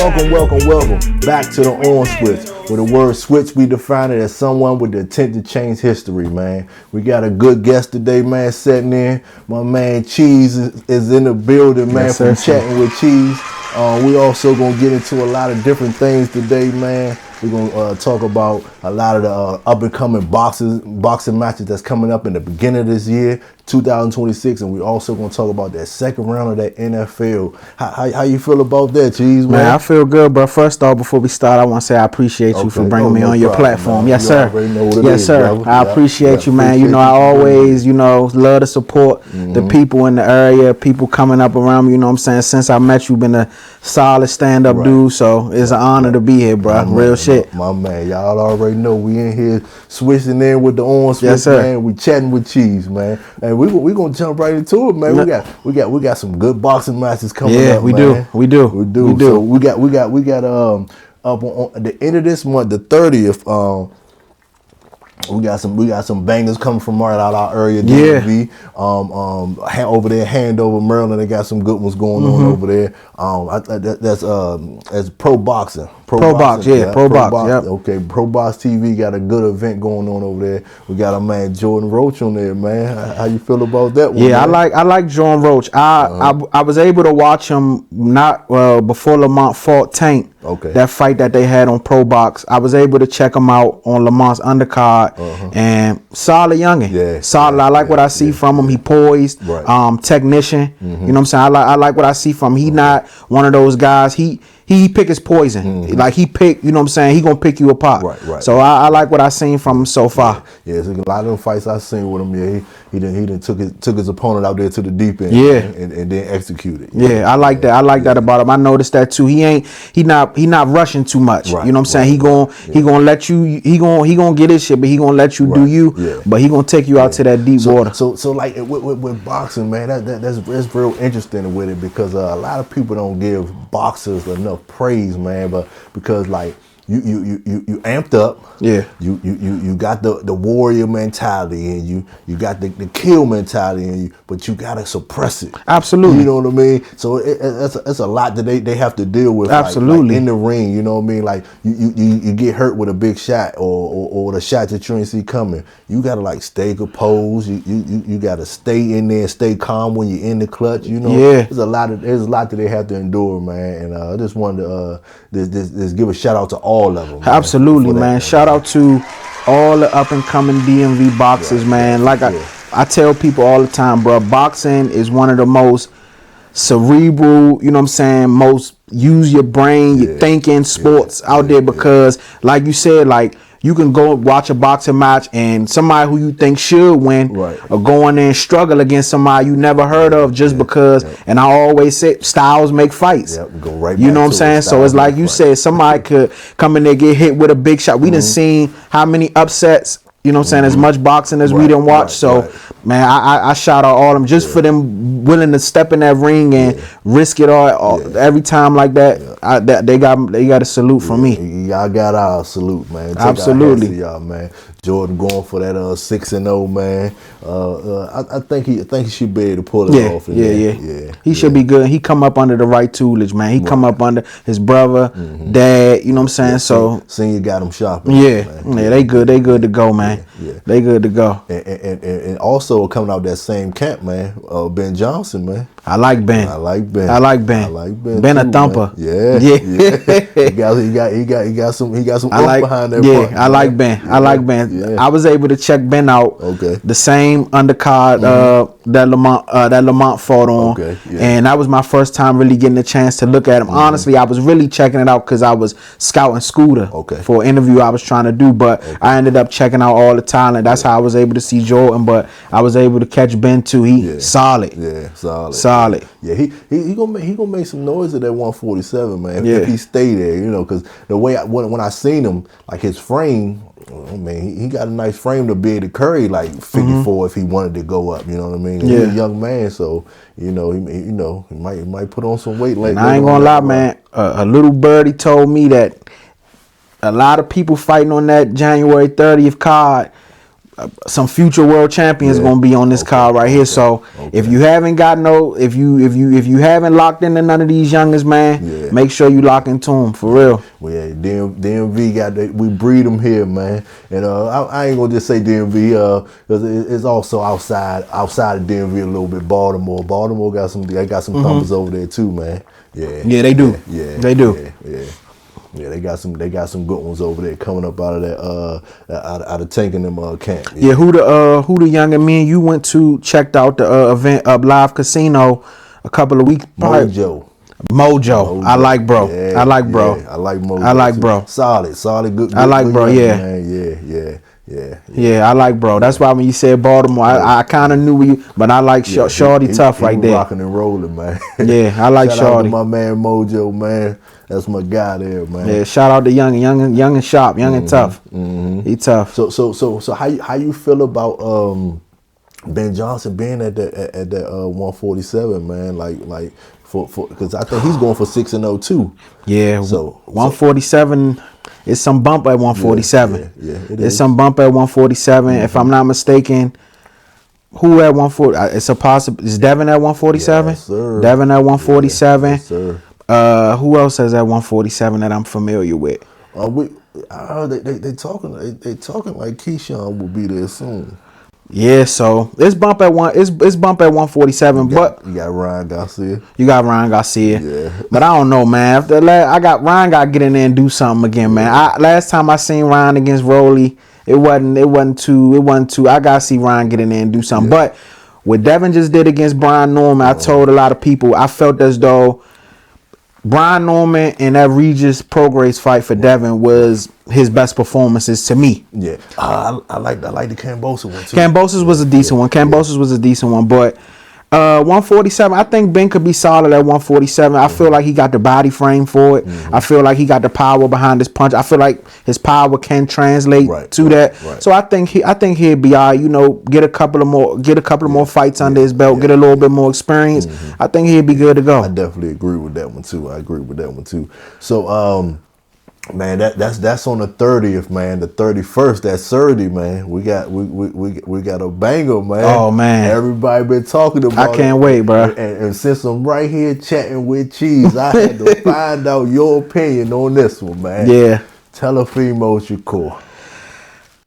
Welcome back to the On Switch. With the word switch, we define it as someone with the intent to change history, man. We got a good guest today, man, sitting in. My man Cheese is in the building, man, from Chatting with Cheese. We also going to get into a lot of different things today, man. We're going to talk about a lot of the up-and-coming boxing matches that's coming up in the beginning of this year, 2026, and we're also going to talk about that second round of that NFL. How you feel about that, Cheese, man? I feel good, bro. First off, before we start, I want to say I appreciate you for bringing me on your platform. Man. Yes, sir. Yes, sir. Brother. I appreciate you, man. You know, I always, love to support the people in the area, people coming up around me, you know what I'm saying? Since I met you, been a solid stand-up dude, so it's an honor to be here, bro. Real shit. My man, y'all already know we in here switching in with the On Switch, yes, sir. Man. We chatting with Cheese, man. And we gonna jump right into it, man. We got some good boxing matches coming up. Yeah, we do. So we got up on the end of this month, the 30th. We got some bangers coming from right out our area, DMV. Over there, Handover, Maryland. They got some good ones going on over there. That's pro boxing. Pro Box. Yep. Okay, Pro Box TV got a good event going on over there. We got a man Jordan Roach on there, man. How you feel about that one? Yeah, man? I like Jordan Roach. I was able to watch him before Lamont fought Tank. Okay. That fight that they had on Pro Box, I was able to check him out on Lamont's undercard, and solid youngin. Yeah, solid. I like what I see from him. He poised, technician. You know what I'm saying? I like what I see from him. He not one of those guys. He pick his poison. Like he pick, you know what I'm saying? He gonna pick you apart. Right. So I like what I seen from him so far. Yeah, a lot of them fights I seen with him. Yeah, he done took his opponent out there to the deep end. Yeah, and then executed. Yeah, I like that. I like that about him. I noticed that too. He not rushing too much. Right, you know what I'm saying? He gonna let you. He gonna get his shit, but he gonna let you do you. Yeah. But he gonna take you out to that deep water. So like with boxing, man, that's real interesting with it because a lot of people don't give boxers enough praise, man, but because like you amped up, you got the warrior mentality and you got the kill mentality in you, but you gotta suppress it. Absolutely. You know what I mean? So it's a lot that they have to deal with. Absolutely. Like in the ring, you know what I mean? Like you get hurt with a big shot or the shot that you ain't see coming. You gotta like stay composed. You gotta stay in there, stay calm when you're in the clutch. You know, there's a lot that they have to endure, man. And I just wanted to just give a shout out to all of them. Absolutely, man. Shout out to all the up and coming DMV boxers, man. Like I tell people all the time, bro, boxing is one of the most cerebral, you know what I'm saying, most use your brain, your thinking sports out there because like you said, like you can go watch a boxing match and somebody who you think should win or go in there and struggle against somebody you never heard of just because, and I always say styles make fights. Go right you know what I'm saying? So it's like you said, somebody could come in there, get hit with a big shot. We done seen how many upsets, you know what I'm saying, as much boxing as we done watch. So man, I shout out all of them just for them willing to step in that ring and risk it all every time like that. They got a salute from me. Y'all got our salute, man. Absolutely. To y'all, man. Jordan going for that 6-0, man. I think he should be able to pull it off. He should be good. He come up under the right toolage, man. He come up under his brother, dad. You know what I'm saying? So Senior got him shopping. They good to go, man. They good to go. And also coming out that same camp, man. Ben Johnson, man. I like Ben. Ben a thumper. He got some behind that. Yeah, I like Ben. I was able to check Ben out. The same undercard that Lamont fought on. And that was my first time really getting a chance to look at him. Honestly, I was really checking it out because I was scouting Scooter for an interview I was trying to do, but I ended up checking out all the talent. That's how I was able to see Jordan, but I was able to catch Ben too. He solid. Solid. Yeah, he gonna make some noise at that 147, man. If he stay there, you know, because the way when I seen him, like his frame, oh, man, he got a nice frame to be able to carry like 54 if he wanted to go up. You know what I mean? He's a young man, so he might put on some weight. Like I ain't gonna lie, man. A little birdie told me that a lot of people fighting on that January 30th card some future world champions gonna be on this card right here. So if you haven't got if you haven't locked into none of these youngest, man, make sure you lock into them for real. Well, yeah, DMV we breed them here, man. And I ain't gonna just say DMV, cause it's also outside of DMV a little bit. Baltimore got some companies over there too, man. Yeah, they do. They do. Yeah, they got some good ones over there coming up out of that out of taking them camp. Yeah, who the younger men you went to checked out the event up Live Casino a couple of weeks. Mojo. I like bro. I like bro. I like Mojo. I like bro. Solid, good. I like bro. Yeah. Man. Yeah, I like bro. That's why when you said Baltimore, I kind of knew you, but I like Shorty tough right there. Rocking and rolling, man. Yeah, I like Shout Shorty. out to my man Mojo, man. That's my guy there, man. Yeah, shout out to young and sharp, young and tough. He tough. So how you feel about Ben Johnson being at that 147, man? Like for because I think he's going for 6-0 too. Yeah. So 147. It's some bump at 147. Yeah, it's some bump at 147. If I'm not mistaken, who at 140? It's a possible. Is Devin at 147? Yes, sir. Devin at 147. Yes, sir. Who else has at 147 that I'm familiar with? They talking like Keyshawn will be there soon. Yeah, so it's bump at 147, but you got Ryan Garcia. Yeah, but I don't know, man. After that, Ryan got to get in there and do something again, man. Last time I seen Ryan against Rolly, it wasn't too. I gotta see Ryan get in there and do something. But what Devin just did against Brian Norman, I told a lot of people I felt as though Brian Norman and that Regis Prograis fight for Devin was his best performances to me. Yeah, I like the Kambosos one too. Kambosos was a decent one. Kambosos was a decent one, but 147. I think Ben could be solid at 147. I feel like he got the body frame for it. I feel like he got the power behind his punch. I feel like his power can translate to that. Right. So I think he'll be all right. You know, get a couple of more fights under his belt. Get a little bit more experience. I think he'll be good to go. I definitely agree with that one too. So man, that's on the 30th, man. The 31st, that's 30, man. We got a banger, man. Oh man, everybody been talking about it. I can't wait, bro. And since I'm right here chatting with Cheese, I had to find out your opinion on this one, man. Yeah. Teofmio Vs Shakur.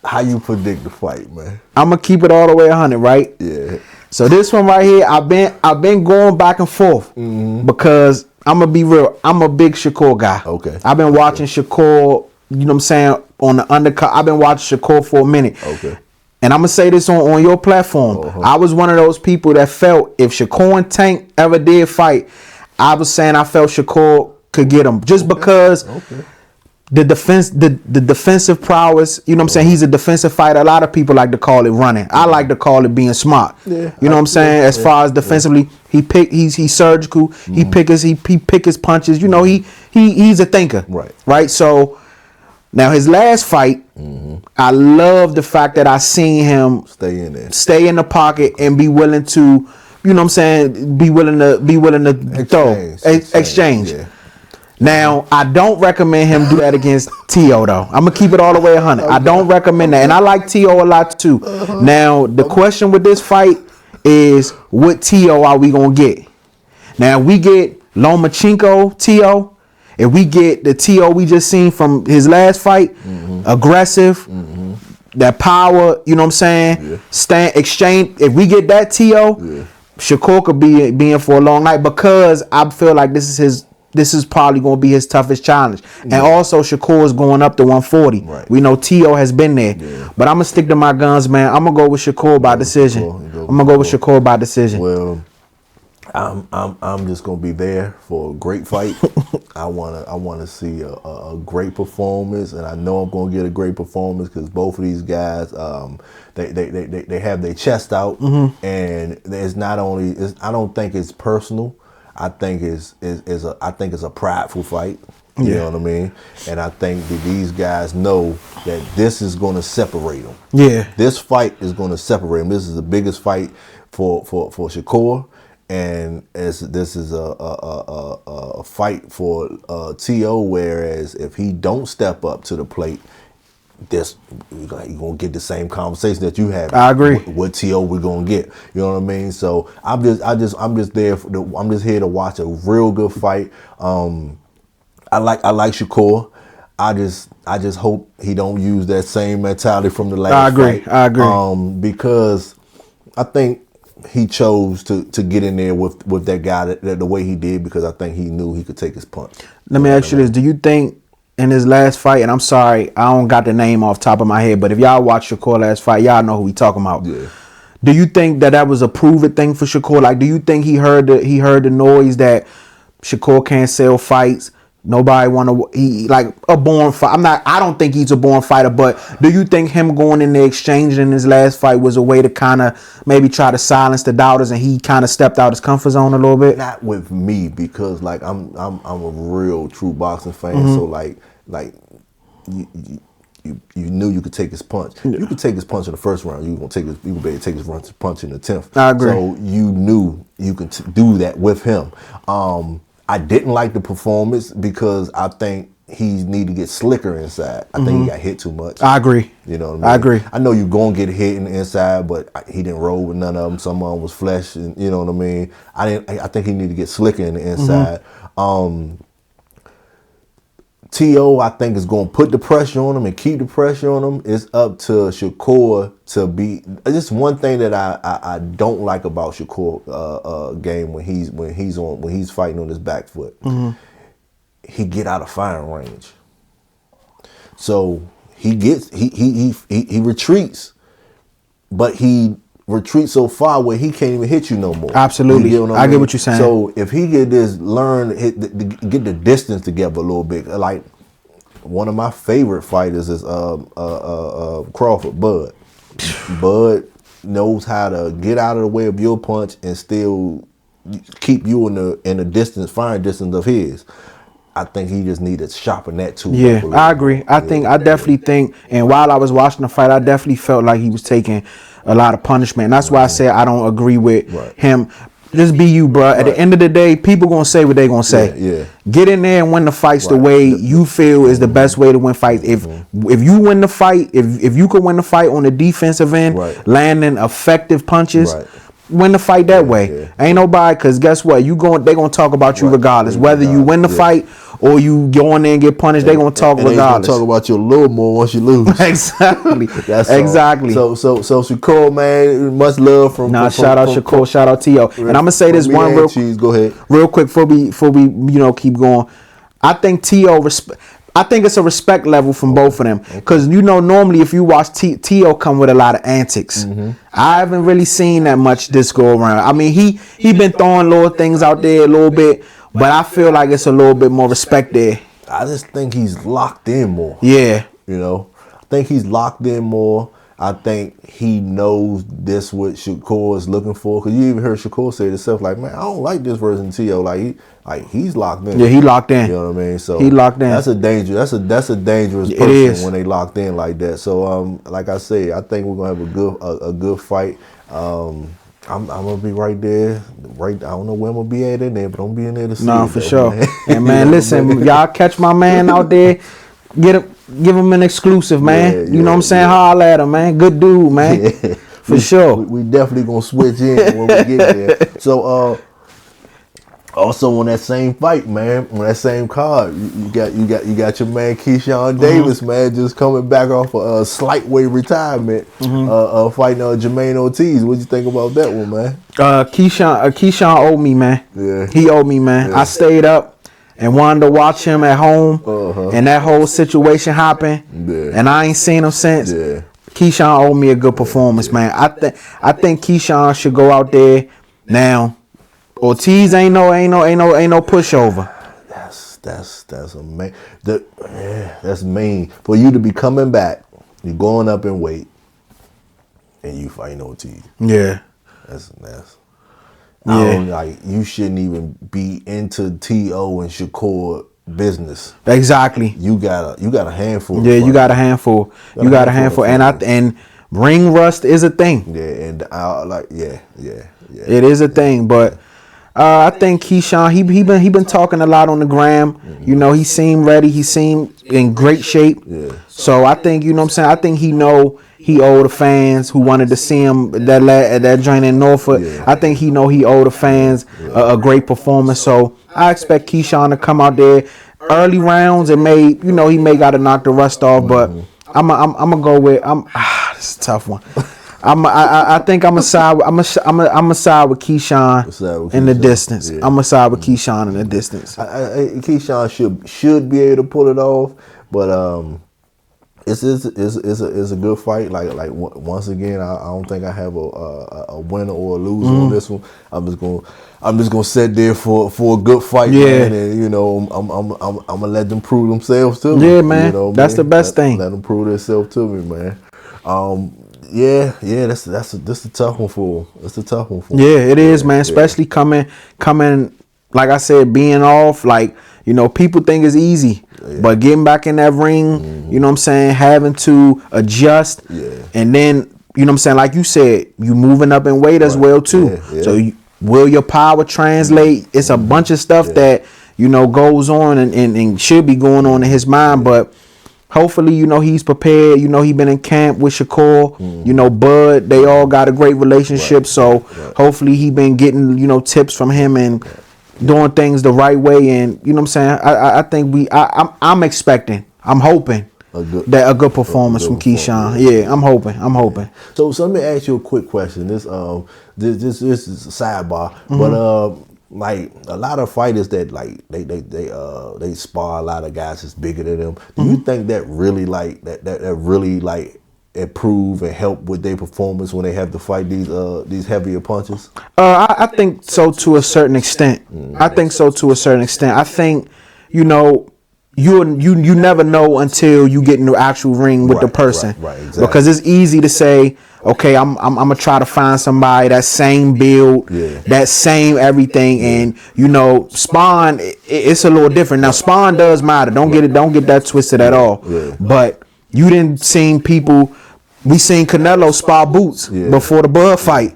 How you predict the fight, man? I'm gonna keep it all the way 100, right? Yeah. So this one right here, I've been going back and forth because I'm gonna be real. I'm a big Shakur guy. Okay. I've been watching Shakur, you know what I'm saying, on the undercut. I've been watching Shakur for a minute. Okay. And I'm gonna say this on your platform. I was one of those people that felt if Shakur and Tank ever did fight, I was saying I felt Shakur could get him just because the defensive prowess, you know what I'm saying? He's a defensive fighter. A lot of people like to call it running. I like to call it being smart. Yeah, you know what I'm saying? As far as defensively, he's surgical. He pick his punches. You know, he's a thinker. Right. So now his last fight, I love the fact that I seen him stay in the pocket and be willing to, you know what I'm saying, be willing to exchange. Yeah. Now, I don't recommend him do that against Tio, though. I'm going to keep it all the way 100. I don't recommend that. And I like Tio a lot, too. Now, the question with this fight is, what Tio are we going to get? Now, if we get Lomachenko Tio, if we get the Tio we just seen from his last fight, aggressive, that power, you know what I'm saying? Stand, exchange. If we get that Tio, Shakur could be in for a long night because I feel like this is probably going to be his toughest challenge. And also, Shakur is going up to 140. Right. We know Tio has been there. Yeah. But I'm going to stick to my guns, man. I'm going to go with Shakur by decision. I'm going to go with Shakur by decision. Well, I'm just going to be there for a great fight. I want to see a great performance, and I know I'm going to get a great performance because both of these guys, they have their chest out, and it's not only, I don't think it's personal. I think it's a prideful fight. You know what I mean? And I think that these guys know that this is going to separate them. Yeah. This fight is going to separate them. This is the biggest fight for Shakur, and this is a fight for T.O. Whereas if he don't step up to the plate, this you're gonna get the same conversation that you have. I agree. What T.O. we're gonna get. You know what I mean? So I'm just there I'm just here to watch a real good fight. I like Shakur. I just hope he don't use that same mentality from the last fight. I agree. Because I think he chose to get in there with that guy the way he did, because I think he knew he could take his punch. Let me ask you this. Do you think in his last fight, and I'm sorry, I don't got the name off the top of my head, but if y'all watch Shakur last fight, y'all know who we talking about. Yeah. Do you think that was a prove-it thing for Shakur? Like, do you think he heard the noise that Shakur can't sell fights? Nobody want to. He like a born fight. I don't think he's a born fighter. But do you think him going in there exchanging in his last fight was a way to kind of maybe try to silence the doubters, and he kind of stepped out his comfort zone a little bit? Not with me, because like I'm a real true boxing fan. So like you knew you could take his punch. Yeah. You could take his punch in the first round. You could be able to take his punch in the 10th. I agree. So you knew you could do that with him. I didn't like the performance because I think he need to get slicker inside. I think he got hit too much. I agree. You know what I mean? I agree. I know you're going to get hit in the inside, but he didn't roll with none of them. Some of them was flesh, and you know what I mean? I think he need to get slicker in the inside. T.O., I think, is going to put the pressure on him and keep the pressure on him. It's up to Shakur to be. Just one thing that I don't like about Shakur game when he's fighting on his back foot, he get out of firing range. So he retreats, but he retreats so far where he can't even hit you no more. Absolutely, I get what you're saying. So if he get this, get the distance together a little bit. Like one of my favorite fighters is Crawford, Bud. Bud knows how to get out of the way of your punch and still keep you in the distance, firing distance of his. I think he just needed to sharpen that too. Yeah, I agree. I definitely think, and while I was watching the fight, I definitely felt like he was taking a lot of punishment. And that's why I said I don't agree with him. Just be you, bro. At the end of the day, people gonna say what they gonna say. Yeah. Get in there and win the fights the way you feel is the best way to win fights. If you win the fight, if you could win the fight on the defensive end, landing effective punches, win the fight that way. Ain't nobody, because guess what? They gonna talk about you regardless. Whether you win the fight or you go in there and get punished, they gonna talk regardless. They gonna talk about you a little more once you lose. Exactly. That's exactly. So Shakur, man, much love from. Shout out Shakur, shout out T.O. And I'm gonna say this one go ahead. Real quick before we keep going. I think T.O. I think it's a respect level from both of them, because normally if you watch T.O. come with a lot of antics. I haven't really seen that much this go around. I mean, he been throwing little things out there a little bit, but I feel like it's a little bit more respect there. I just think he's locked in more. Yeah, I think he's locked in more. I think he knows this what Shakur is looking for, because you even heard Shakur say himself, like, man, I don't like this version of T.O. He's locked in. Yeah, he locked in. You know what I mean? So he locked in. That's a dangerous person when they locked in like that. So like I say, I think we're gonna have a good fight. I'm gonna be right there. I don't know where I'm gonna be at in there, but I'm gonna be in there to see. No, for sure. Man. And man, listen, y'all catch my man out there. Give him an exclusive, man. You know what I'm saying? Holla at him, man. Good dude, man. For sure. We definitely gonna switch in when we get there. So also on that same fight, man, on that same card, you got your man Keyshawn Davis, man, just coming back off a slight weight retirement, fighting Jermaine Ortiz. What you think about that one, man? Keyshawn owed me, man. Yeah. He owed me, man. Yeah. I stayed up and wanted to watch him at home, and that whole situation happened, and I ain't seen him since. Yeah. Keyshawn owed me a good performance, man. I think Keyshawn should go out there now. Ortiz ain't no pushover. That's amazing. That's mean for you to be coming back. You going up in weight, and you fighting Ortiz. Yeah, that's. You shouldn't even be into T.O. and Shakur business. Exactly. You got a handful. Yeah, you got a handful. You got a handful, and ring rust is a thing. Yeah, and it is a thing, but I think Keyshawn, he been talking a lot on the gram. You know, he seemed ready. He seemed in great shape. Yeah. So I think, you know what I'm saying, I think he owe the fans who wanted to see him at that joint in Norfolk. Yeah. I think he owe the fans a great performance. So I expect Keyshawn to come out there early rounds and he may got to knock the rust off, but I'm gonna go with it's a tough one. I think I'm a side with Keyshawn in the distance. Yeah. I'm a side with Keyshawn in the distance. Keyshawn should be able to pull it off, but it's a good fight. Like once again, I don't think I have a winner or a loser on this one. I'm just gonna sit there for a good fight, man. And you know, I'm gonna let them prove themselves to me. Yeah, man. You know, that's the best thing. Let them prove themselves to me, man. Yeah, that's a tough one for him. It's a tough one for him. Yeah, it is, man. Especially coming, like I said, being off. Like, you know, people think it's easy, but getting back in that ring, you know what I'm saying, having to adjust, and then, you know what I'm saying, like you said, you moving up in weight as well too. So will your power translate? It's a bunch of stuff that, you know, goes on and should be going on in his mind, but hopefully, you know, he's prepared. You know, he been in camp with Shakur. You know, Bud. They all got a great relationship. So hopefully he been getting, you know, tips from him and doing things the right way. And you know what I'm saying? I think I'm expecting. I'm hoping that a good performance from Keyshawn. Yeah, I'm hoping. So let me ask you a quick question. This is a sidebar, but like a lot of fighters that like they spar a lot of guys that's bigger than them. Do you think that really that really like improve and help with their performance when they have to fight these heavier punches? I think so to a certain extent. I think so to a certain extent. I think, you know, you never know until you get in the actual ring with the person. Right, exactly. Because it's easy to say, okay, I'm gonna try to find somebody that same build, that same everything, and you know, Spawn, it's a little different. Now, Spawn does matter. Don't get that twisted at all. But you didn't seen people. We seen Canelo spar Boots before the Bud fight,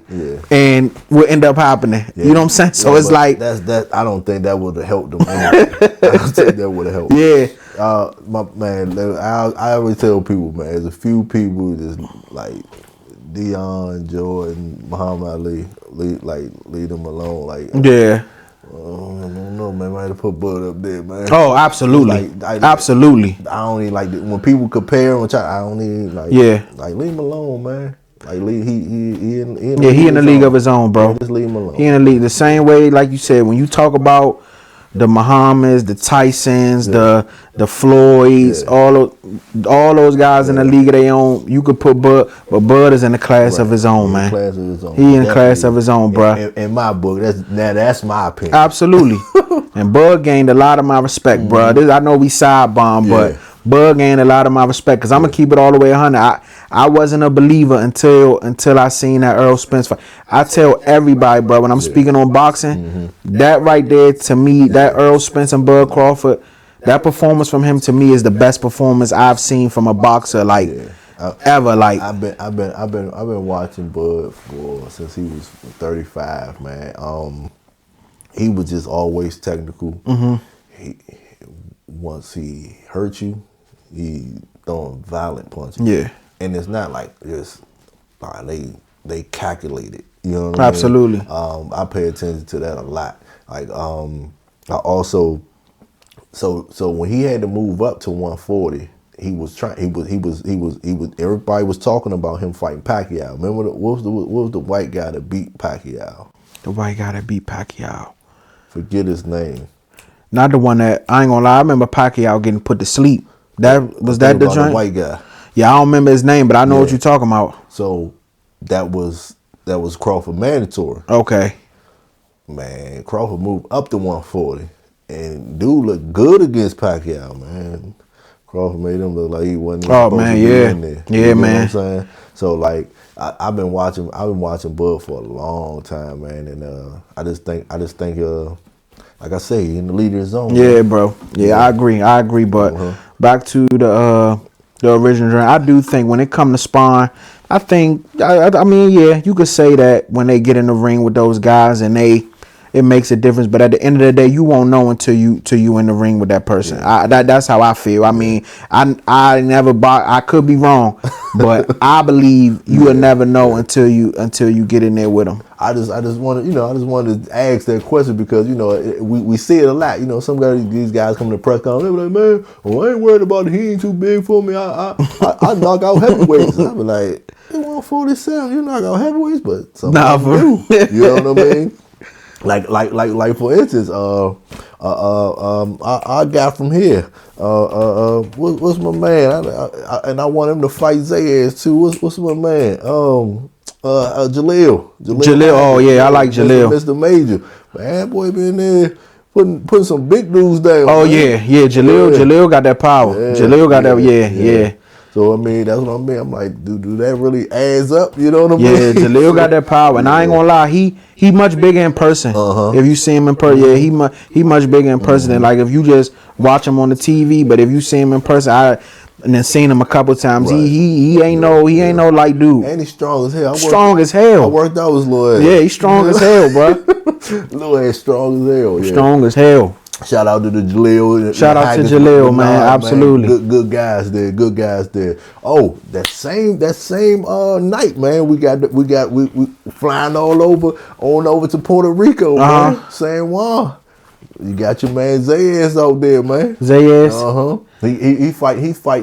and what ended up happening. You know what I'm saying? So it's like that. I don't think that would have helped them. Anyway. I don't think that would have helped. Yeah, my man. I always tell people, man. There's a few people that's like Dion, Jordan, Muhammad Ali. Leave them alone. Like I don't know, man. I had to put Bud up there, man. Oh, absolutely, absolutely. I don't even like when people compare him. I don't even like. Like leave him alone, man. Like he in the league of his own, bro. Just leave him alone. He in the league the same way, like you said. When you talk about the Muhammad's, the Tysons, the Floyds, all those guys in the league of their own, you could put Bud, but Bud is in the class of his own, man. Class of his own. He in the class of his own, bro. In my book, that's my opinion. Absolutely. And Bud gained a lot of my respect, bro. I know we side bomb, but Bud gained a lot of my respect because I'm gonna keep it all the way 100. I wasn't a believer until I seen that Earl Spence fight. I tell everybody, bro, when I'm speaking on boxing, that right there to me, that Earl Spence and Bud Crawford, that performance from him to me is the best performance I've seen from a boxer ever. Like I've been watching Bud since he was 35, man. He was just always technical. Once he hurt you, he throwing violent punches. Yeah. And it's not like just they calculate it. You know what Absolutely. I mean? I pay attention to that a lot. Like I also so when he had to move up to 140, he was everybody was talking about him fighting Pacquiao. Remember what was the white guy that beat Pacquiao? The white guy that beat Pacquiao. Forget his name. Not the one that, I ain't gonna lie, I remember Pacquiao getting put to sleep. That was that the joint? The white guy. Yeah, I don't remember his name, but I know what you're talking about. So that was Crawford mandatory. Okay. Man, Crawford moved up to 140, and dude looked good against Pacquiao, man. Crawford made him look like he wasn't supposed to be in there. Yeah, you know man. What I'm saying? So like I've been watching Bud for a long time, man, and I just think like I say, in the leader's zone. Yeah, man. bro. Yeah, I agree. But back to the original joint, I do think when it comes to Spawn, I think I mean, yeah, you could say that when they get in the ring with those guys and they it makes a difference. But at the end of the day, you won't know until you in the ring with that person. That's how I feel. I mean, I never box. I could be wrong, but I believe you will never know until you get in there with them. I just wanted, I just wanted to ask that question because, we see it a lot. Some guys, these guys come to the press conference, they be like, man, well, I ain't worried about it. He ain't too big for me. I knock out heavyweights. I be like, you 147, you knock out heavyweights, but some do. You know what I mean? Like for instance, our guy from here, what's my man? And I want him to fight Zayas too. What's my man? Jaleel. Oh yeah, I like Jaleel. Mr. Major, man, boy, been there putting some big dudes down. Oh man. yeah. Jaleel got that power. Jaleel got that. Yeah. So I mean, that's what I mean. I'm like, do that really adds up? You know what I mean? Yeah, Jaleel got that power, and I ain't gonna lie, he much bigger in person. If you see him in person, yeah, he much bigger in person than like if you just watch him on the TV. But if you see him in person, and then seen him a couple times, he ain't no light dude. And he's strong as hell. Strong as hell. I worked out with his little ass. Yeah, he's strong as hell, bro. Little ass strong as hell. Yeah. Strong as hell. Shout out to the Jaleel. Shout out to Jaleel, man. Absolutely. Man. Good guys there. Good guys there. Oh, that same night, man. We flying all over to Puerto Rico, man. San Juan. You got your man Zayas out there, man. Zayas.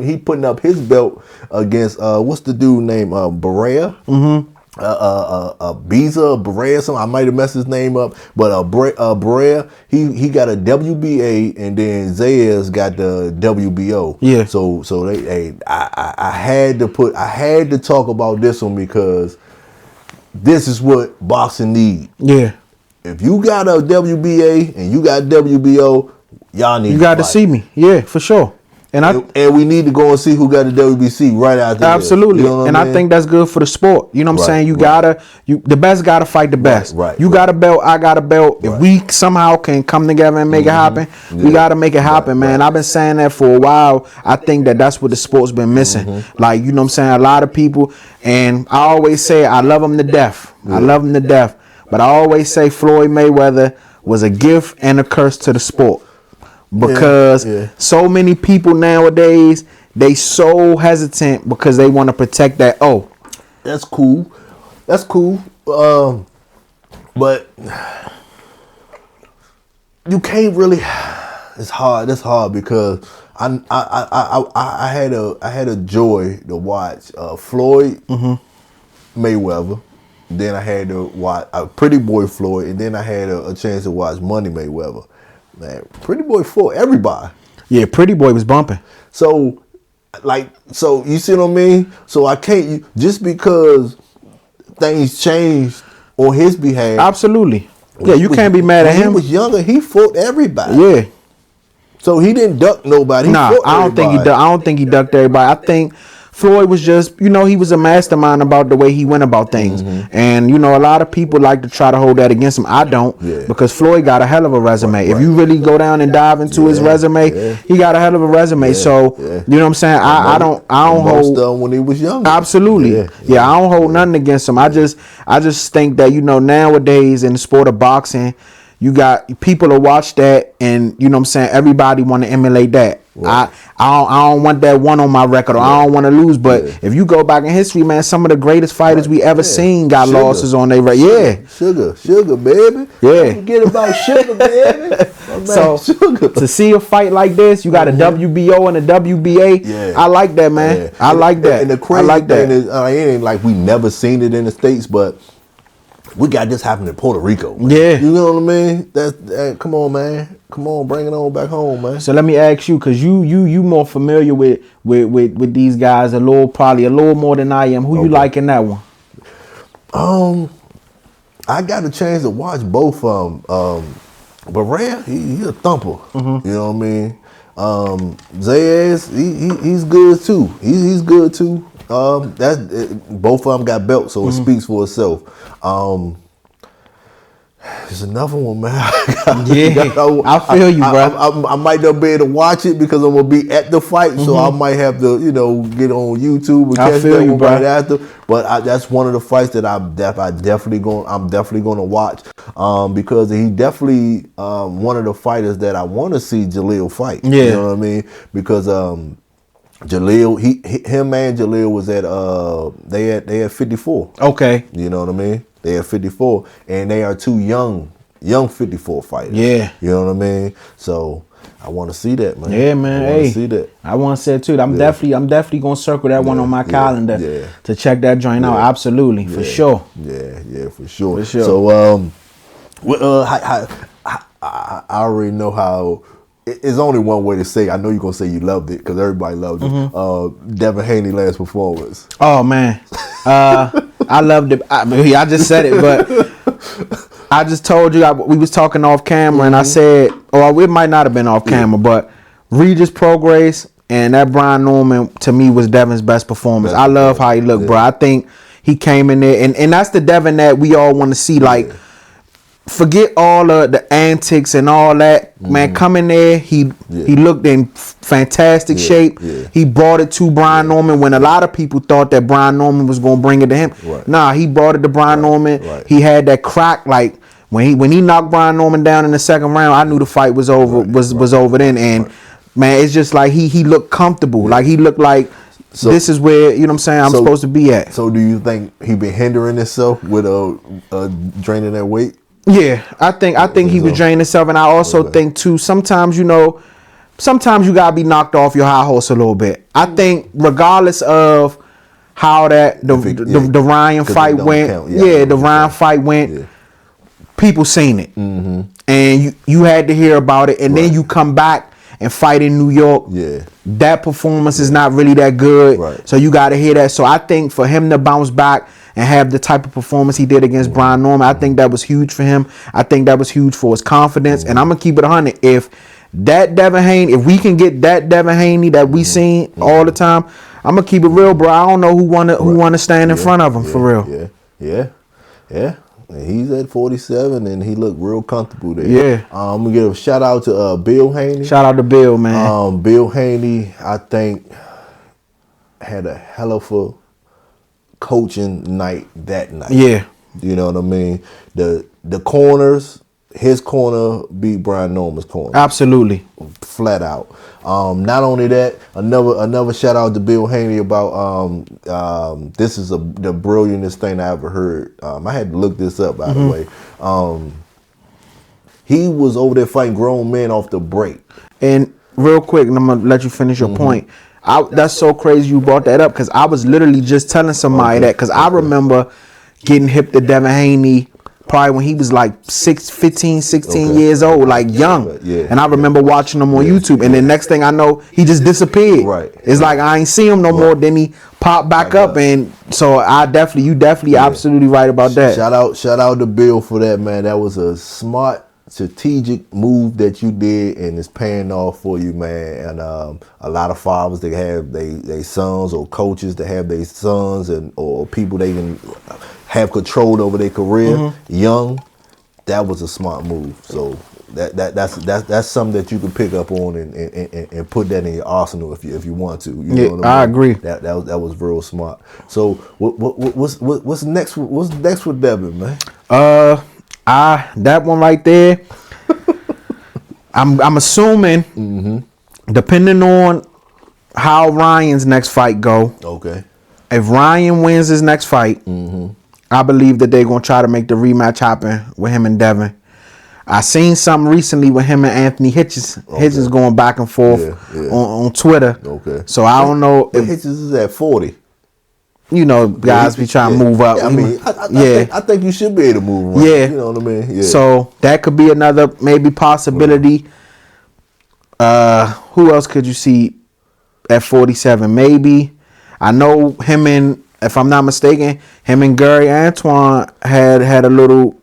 He putting up his belt against what's the dude named Berea? Biza Berea, something. I might have messed his name up, but Berea, he got a WBA, and then Zayas got the WBO. Yeah. So I had to talk about this one because this is what boxing need. Yeah. If you got a WBA and you got WBO, y'all need. You got to see me. Yeah, for sure. And we need to go and see who got the WBC right after. Absolutely. You know what I mean? I think that's good for the sport. You know what I'm saying? The best gotta fight the best. You got a belt, I got a belt. If we somehow can come together and make it happen, we gotta make it happen, man. I've been saying that for a while. I think that's what the sport's been missing. Like, you know what I'm saying? A lot of people, and I always say I love them to death. I love them to death. But I always say Floyd Mayweather was a gift and a curse to the sport. Because so many people nowadays, they so hesitant because they want to protect that. Oh, that's cool. But you can't really. It's hard. That's hard because I had a joy to watch Floyd Mayweather. Then I had to watch Pretty Boy Floyd, and then I had a chance to watch Money Mayweather. Man, Pretty Boy fought everybody. Yeah, Pretty Boy was bumping. So you see what I mean? So I can't just because things changed on his behalf. Absolutely. Yeah, you can't be mad at him. When he was younger, he fought everybody. Yeah. So he didn't duck nobody. I don't think he ducked everybody. I think Floyd was just, he was a mastermind about the way he went about things. And, a lot of people like to try to hold that against him. I don't, because Floyd got a hell of a resume. If you really go down and dive into his resume, he got a hell of a resume. So, you know what I'm saying? I don't hold when he was young. Absolutely. I don't hold nothing against him. I just think that, nowadays in the sport of boxing, you got people to watch that, and you know what I'm saying, everybody want to emulate that. Right. I don't want that one on my record, or I don't want to lose. But if you go back in history, man, some of the greatest fighters we ever seen got losses on their record. Sugar, baby. Yeah. Forget about Sugar, baby. So to see a fight like this, you got a WBO and a WBA. Yeah. I like that, man. I like that. And the crazy thing is, it ain't like we never seen it in the States, but we got this happening in Puerto Rico, man. Yeah. You know what I mean? Come on, man. Come on, bring it on back home, man. So let me ask you, because you more familiar with these guys probably a little more than I am. Who you like in that one? I got a chance to watch both of them. Berea, he a thumper. You know what I mean? Zayas, he's good too. He's good too. Both of them got belts, so it speaks for itself. There's another one, man. I feel you, bro. I might not be able to watch it because I'm gonna be at the fight, so I might have to, get on YouTube and catch that one right after. But that's one of the fights that I'm definitely going to watch, because he definitely one of the fighters that I want to see Jaleel fight. Yeah. You know what I mean? Because Jaleel, him and Jaleel was at they had 54. Okay. You know what I mean? They have 54, and they are two young 54 fighters. Yeah. You know what I mean? So I want to see that, man. Yeah, man. I want to see that. I want to see it too. I'm definitely gonna circle that one on my calendar to check that joint out. Absolutely, for sure. Yeah, for sure. For sure. So I already know how. It's only one way to say. I know you're gonna say you loved it because everybody loved it. Devin Haney last performance. Oh man, I loved it. I just said it, but I just told you we was talking off camera, and I said, or it might not have been off camera, but Regis Prograis and that Brian Norman to me was Devin's best performance. I love how he looked, bro. I think he came in there, and that's the Devin that we all want to see. Like, forget all of the antics and all that, man. Come in there, he looked in fantastic shape. He brought it to Brian Norman when a lot of people thought that Brian Norman was gonna bring it to him. Nah, he brought it to Brian Norman. He had that crack, like when he knocked Brian Norman down in the second round, I knew the fight was over. Was over then, and man, it's just like he looked comfortable. Like he looked like. So, this is where, you know what I'm saying, I'm supposed to be at. So do you think he been hindering himself with draining that weight? Yeah, I think he was draining himself, and I also think too, sometimes you gotta be knocked off your high horse a little bit. I think regardless of how the Ryan fight went, the Ryan fight went, people seen it, and you had to hear about it, and then you come back and fight in New York. That performance is not really that good, so you got to hear that. So I think for him to bounce back and have the type of performance he did against Brian Norman, I think that was huge for him. I think that was huge for his confidence. And I'm gonna keep it 100. If that Devin Haney, if we can get that Devin Haney that we seen all the time, I'm gonna keep it real, bro. I don't know who wanna stand in front of him for real. Yeah. And he's at 47, and he looked real comfortable there. Yeah. I'm gonna give a shout out to Bill Haney. Shout out to Bill, man. Bill Haney, I think, had a hell of a coaching night that night. Yeah. You know what I mean? The corners, his corner beat Brian Norman's corner. Absolutely. Flat out. Not only that, another shout out to Bill Haney about this is the brilliantest thing I ever heard. I had to look this up, by the way. He was over there fighting grown men off the break. And real quick, and I'm gonna let you finish your point. That's so crazy you brought that up, because I was literally just telling somebody that, because I remember getting hip to Devin Haney probably when he was like 15, 16 years old, like young. And I remember watching him on YouTube, and then next thing I know, he just disappeared. It's like I ain't see him no more. Then he popped back up, and so you definitely absolutely right about that. Shout out to Bill for that, man. That was a smart, strategic move that you did, and it's paying off for you, man. And a lot of fathers, they have they sons, or coaches that have their sons, or people they can have control over their career young. That was a smart move. So that's something that you can pick up on and put that in your arsenal if you want to. You know what I mean? Agree. That was real smart. So what's next? What's next with Devin, man? That one right there. I'm assuming, depending on how Ryan's next fight go. Okay. If Ryan wins his next fight, I believe that they're gonna try to make the rematch happen with him and Devin. I seen something recently with him and Anthony Hitchens. Hitchens going back and forth on Twitter. Okay. So I don't know if Hitchens is at 40. You know, guys be trying to move up. I mean, I think you should be able to move around. You know what I mean? Yeah. So that could be another maybe possibility. Who else could you see at 47? Maybe. I know him and, if I'm not mistaken, him and Gary Antoine had a little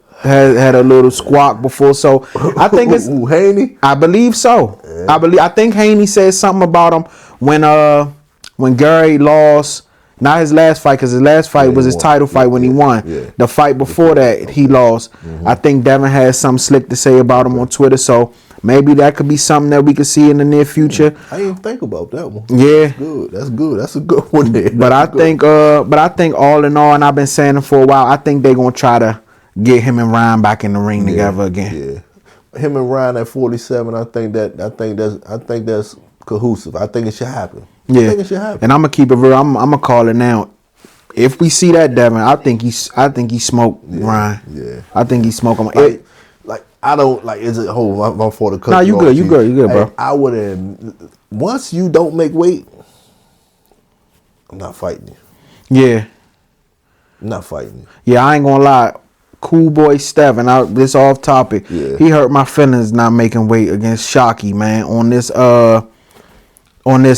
squawk before. So I think it's Haney. I believe so. Yeah. I think Haney said something about him when Gary lost Not his last fight, because his last fight was his title fight when he won. Yeah. The fight before that, he lost. I think Devin has something slick to say about him on Twitter, so maybe that could be something that we could see in the near future. I didn't even think about that one. Yeah. That's good. That's good. That's a good one there. But I think all in all, and I've been saying it for a while, I think they're gonna try to get him and Ryan back in the ring together again. Yeah. Him and Ryan at 47, I think that's cohesive. I think it should happen. Yeah. I think it should happen. And I'm gonna keep it real. I'm gonna call it now. If we see that Devin, I think he smoked Ryan. Yeah. I think he smoked him. Like I don't like. Is it hold my for the cut? Nah, you good. You good, bro. I wouldn't. Once you don't make weight, I'm not fighting you. Yeah. I'm not fighting you. Yeah, I ain't gonna lie. Cool boy Stevin, this off topic. Yeah. He hurt my feelings not making weight against Shockey, man. On this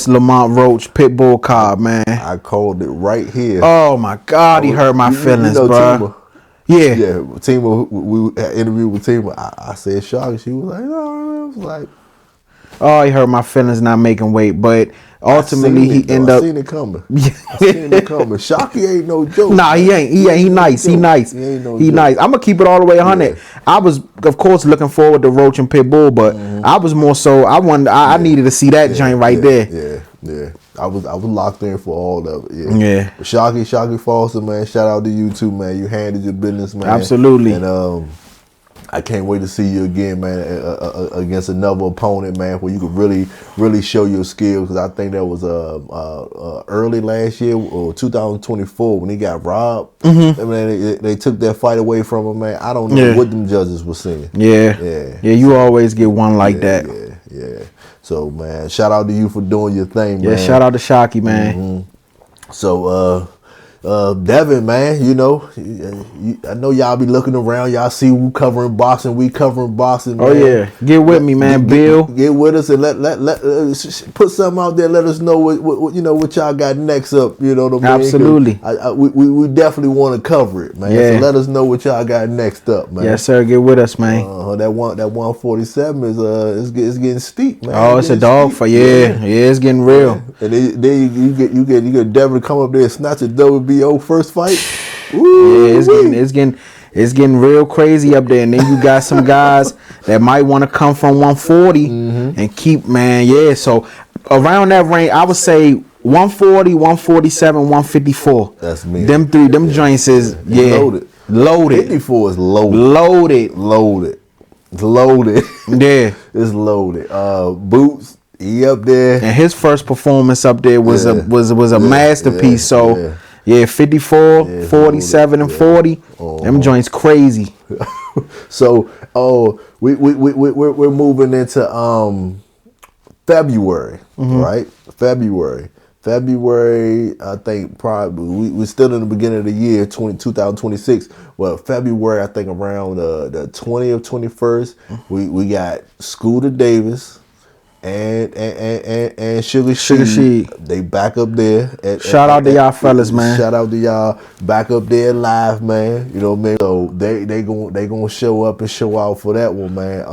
Lamont Roach Pitbull card, man. I called it right here. Oh my God, he hurt my feelings, bro. Tima, Yeah. Tima, we interviewed with Tima. I said Shockey. She was like, no. I was like, oh, he hurt my feelings not making weight, but ultimately he ended up. I seen it coming. I seen it coming. Shockey ain't no joke. Nah, he ain't. He nice. He nice. He ain't no he joke. nice. I'm gonna keep it all the way 100. Yeah. I was, of course, looking forward to Roach and Pitbull, but I was more so. I needed to see that joint right there. Yeah. I was locked in for all of it. Yeah. But Shockey Foster, man. Shout out to you too, man. You handled your business, man. Absolutely. And I can't wait to see you again, man, against another opponent, man, where you could really show your skills. Because I think that was early last year or 2024 when he got robbed. I mean, they took that fight away from him, man. I don't know what them judges were saying. Yeah. You always get one like that. Yeah. So, man, shout out to you for doing your thing, man. Yeah, shout out to Shockey, man. So, Devin, man, you know, I know y'all be looking around. Y'all see who covering boxing. We covering boxing, man. Oh yeah, get with me, man. Bill, get with us and let put something out there. Let us know what you know what y'all got next up. You know what I mean? Absolutely. We definitely want to cover it, man. Yeah. So let us know what y'all got next up, man. Yes, sir. Get with us, man. That 147 is it's getting steep, man. Oh, it's a dog for it's getting real. And then you get Devin to come up there and snatch a WBO first fight. Ooh, yeah, it's getting real crazy up there. And then you got some guys that might want to come from 140 and keep, man. Yeah, so around that range, I would say 140, 147, 154. That's me. Them three, them joints is loaded. 54 is loaded. Yeah, it's loaded. Boots, he up there, and his first performance up there was a masterpiece. So. Yeah, 54, 47, and 40. Them joints crazy. So, we're moving into February, right? February. I think probably we're still in the beginning of the year, 2026. Well, February, I think around the 20th, 21st, we got Scooter Davis. And Sugar Sheed, they back up there. Shout out to y'all fellas, man. Shout out to y'all back up there live, man. You know what I mean? So they gonna show up and show out for that one, man.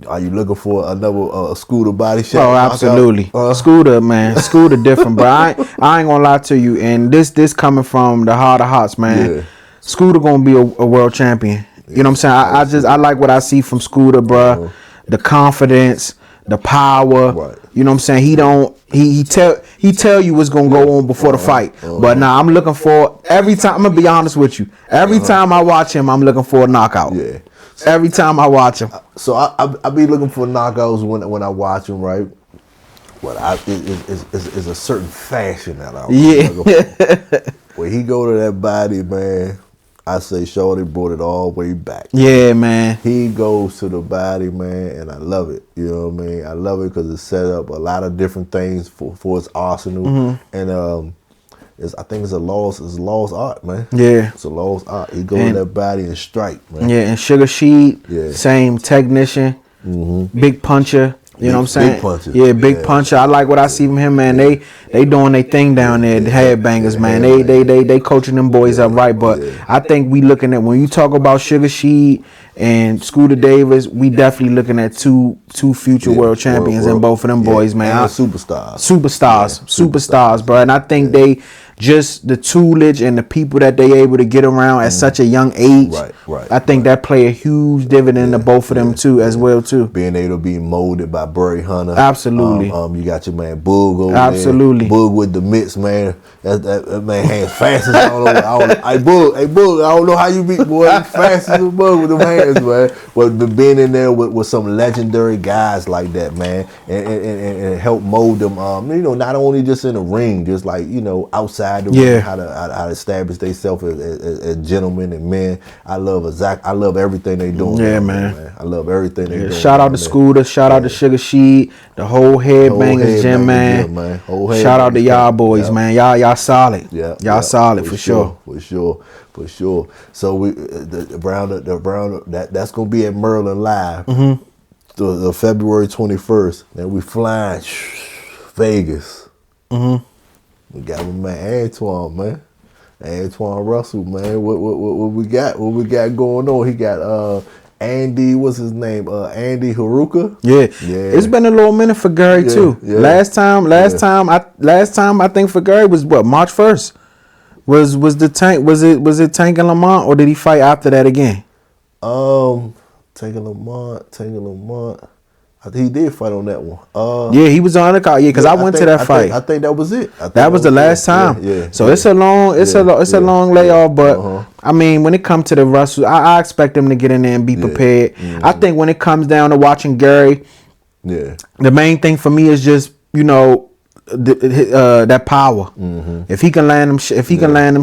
Are you looking for another Scooter body shot? Oh, absolutely. Scooter, man. Scooter different, bro. I ain't gonna lie to you. And this coming from the heart of hearts, man. Yeah. Scooter gonna be a world champion. You know what I'm saying? I like what I see from Scooter, bro. The confidence, the power. Right. You know what I'm saying? He tell you what's gonna go on before the fight. But now I'm looking for every time. I'm gonna be honest with you. Every time I watch him, I'm looking for a knockout. Yeah. Every time I watch him. So I be looking for knockouts when I watch him, right? But it's a certain fashion that I looking for. When he go to that body, man, I say Shorty brought it all the way back. Yeah, man. He goes to the body, man, and I love it. You know what I mean? I love it because it set up a lot of different things for its arsenal. And I think it's a lost art, man. Yeah. It's a lost art. He goes to that body and strike, man. Yeah, and Sugar Sheed, same technician, big puncher. You know what I'm saying? Big puncher. Yeah, big puncher. I like what I see from him, man. They doing their thing down there, the headbangers, man. They coaching them boys up right. But I think we looking at when you talk about Sugar Sheed and Scooter Davis, we definitely looking at two future world champions in both of them boys, man. And superstars, superstars, bro. And I think they just the toolage and the people that they able to get around at such a young age. Right. I think that play a huge dividend to both of them too, as well too. Being able to be molded by Burry Hunter. Absolutely. You got your man Boog over Absolutely. there. Boog with the mitts, man. That man hands fast as I don't know. Hey Boog, I don't know how you beat boy. He's fast as a bug with them hands, man. But being in there with some legendary guys like that, man, and help mold them. Not only just in the ring, just like outside the ring, how to establish themselves as gentlemen and men. I love everything they doing. Yeah, man. I love everything they doing. Shout out to Scooter. Shout out to Sugar Sheet. The whole Headbangers Gym, man. Shout out to y'all boys, man. Y'all solid. Yeah, y'all solid for sure. For sure. So that's gonna be at Merlin Live. The February 21st. Then we flying Vegas. We got my man Antoine, man. Antoine Russell, man. What we got? What we got going on? He got Andy, what's his name? Andy Haruka. Yeah. It's been a little minute for Gary too. Yeah. Last time I think for Gary was what, March 1st. Was it Tank and Lamont, or did he fight after that again? Tank and Lamont. He did fight on that one. Yeah, he was on the card. Yeah, because I went to that fight. I think that was it. That was the last time. So it's a long layoff, but I mean, when it comes to the Russell, I expect them to get in there and be prepared. I think when it comes down to watching Gary, the main thing for me is just that power. If he can land them,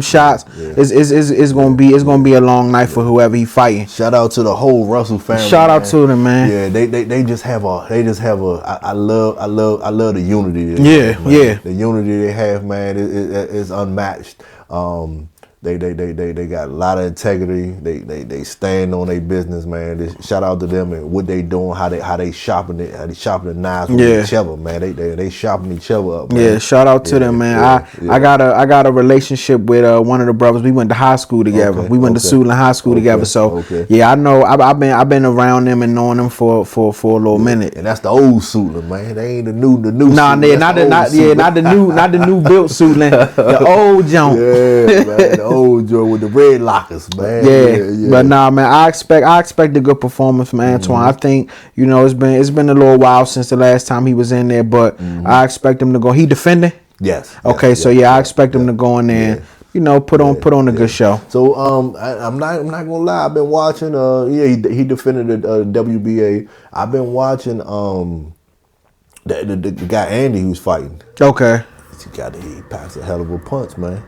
shots, it's gonna be a long night for whoever he fighting. Shout out to the whole Russell family. Shout out to them, man. Yeah, they just have a. I love the unity. The unity they have, man, is unmatched. They got a lot of integrity. They stand on their business, man. Shout out to them and what they doing, how they shopping the knives with each other, man. They shopping each other up, man. Yeah, shout out to them, man. I got a relationship with one of the brothers. We went to high school together. We went to Suitland High School together. So yeah, I know. I've been around them and knowing them for a little minute. And that's the old Suitland, man. They ain't the new. Nah, not the new built Suitland. The old joint. Yeah, man. Old Joe with the red lockers, man. Yeah. But nah, man, I expect a good performance from Antoine. I think it's been a little while since the last time he was in there, but I expect him to go. He defending? Yes. Okay, so I expect him to go in there. Put on a good show. So I'm not gonna lie. I've been watching. He defended the WBA. I've been watching the guy Andy who's fighting. Okay. He passed a hell of a punch, man.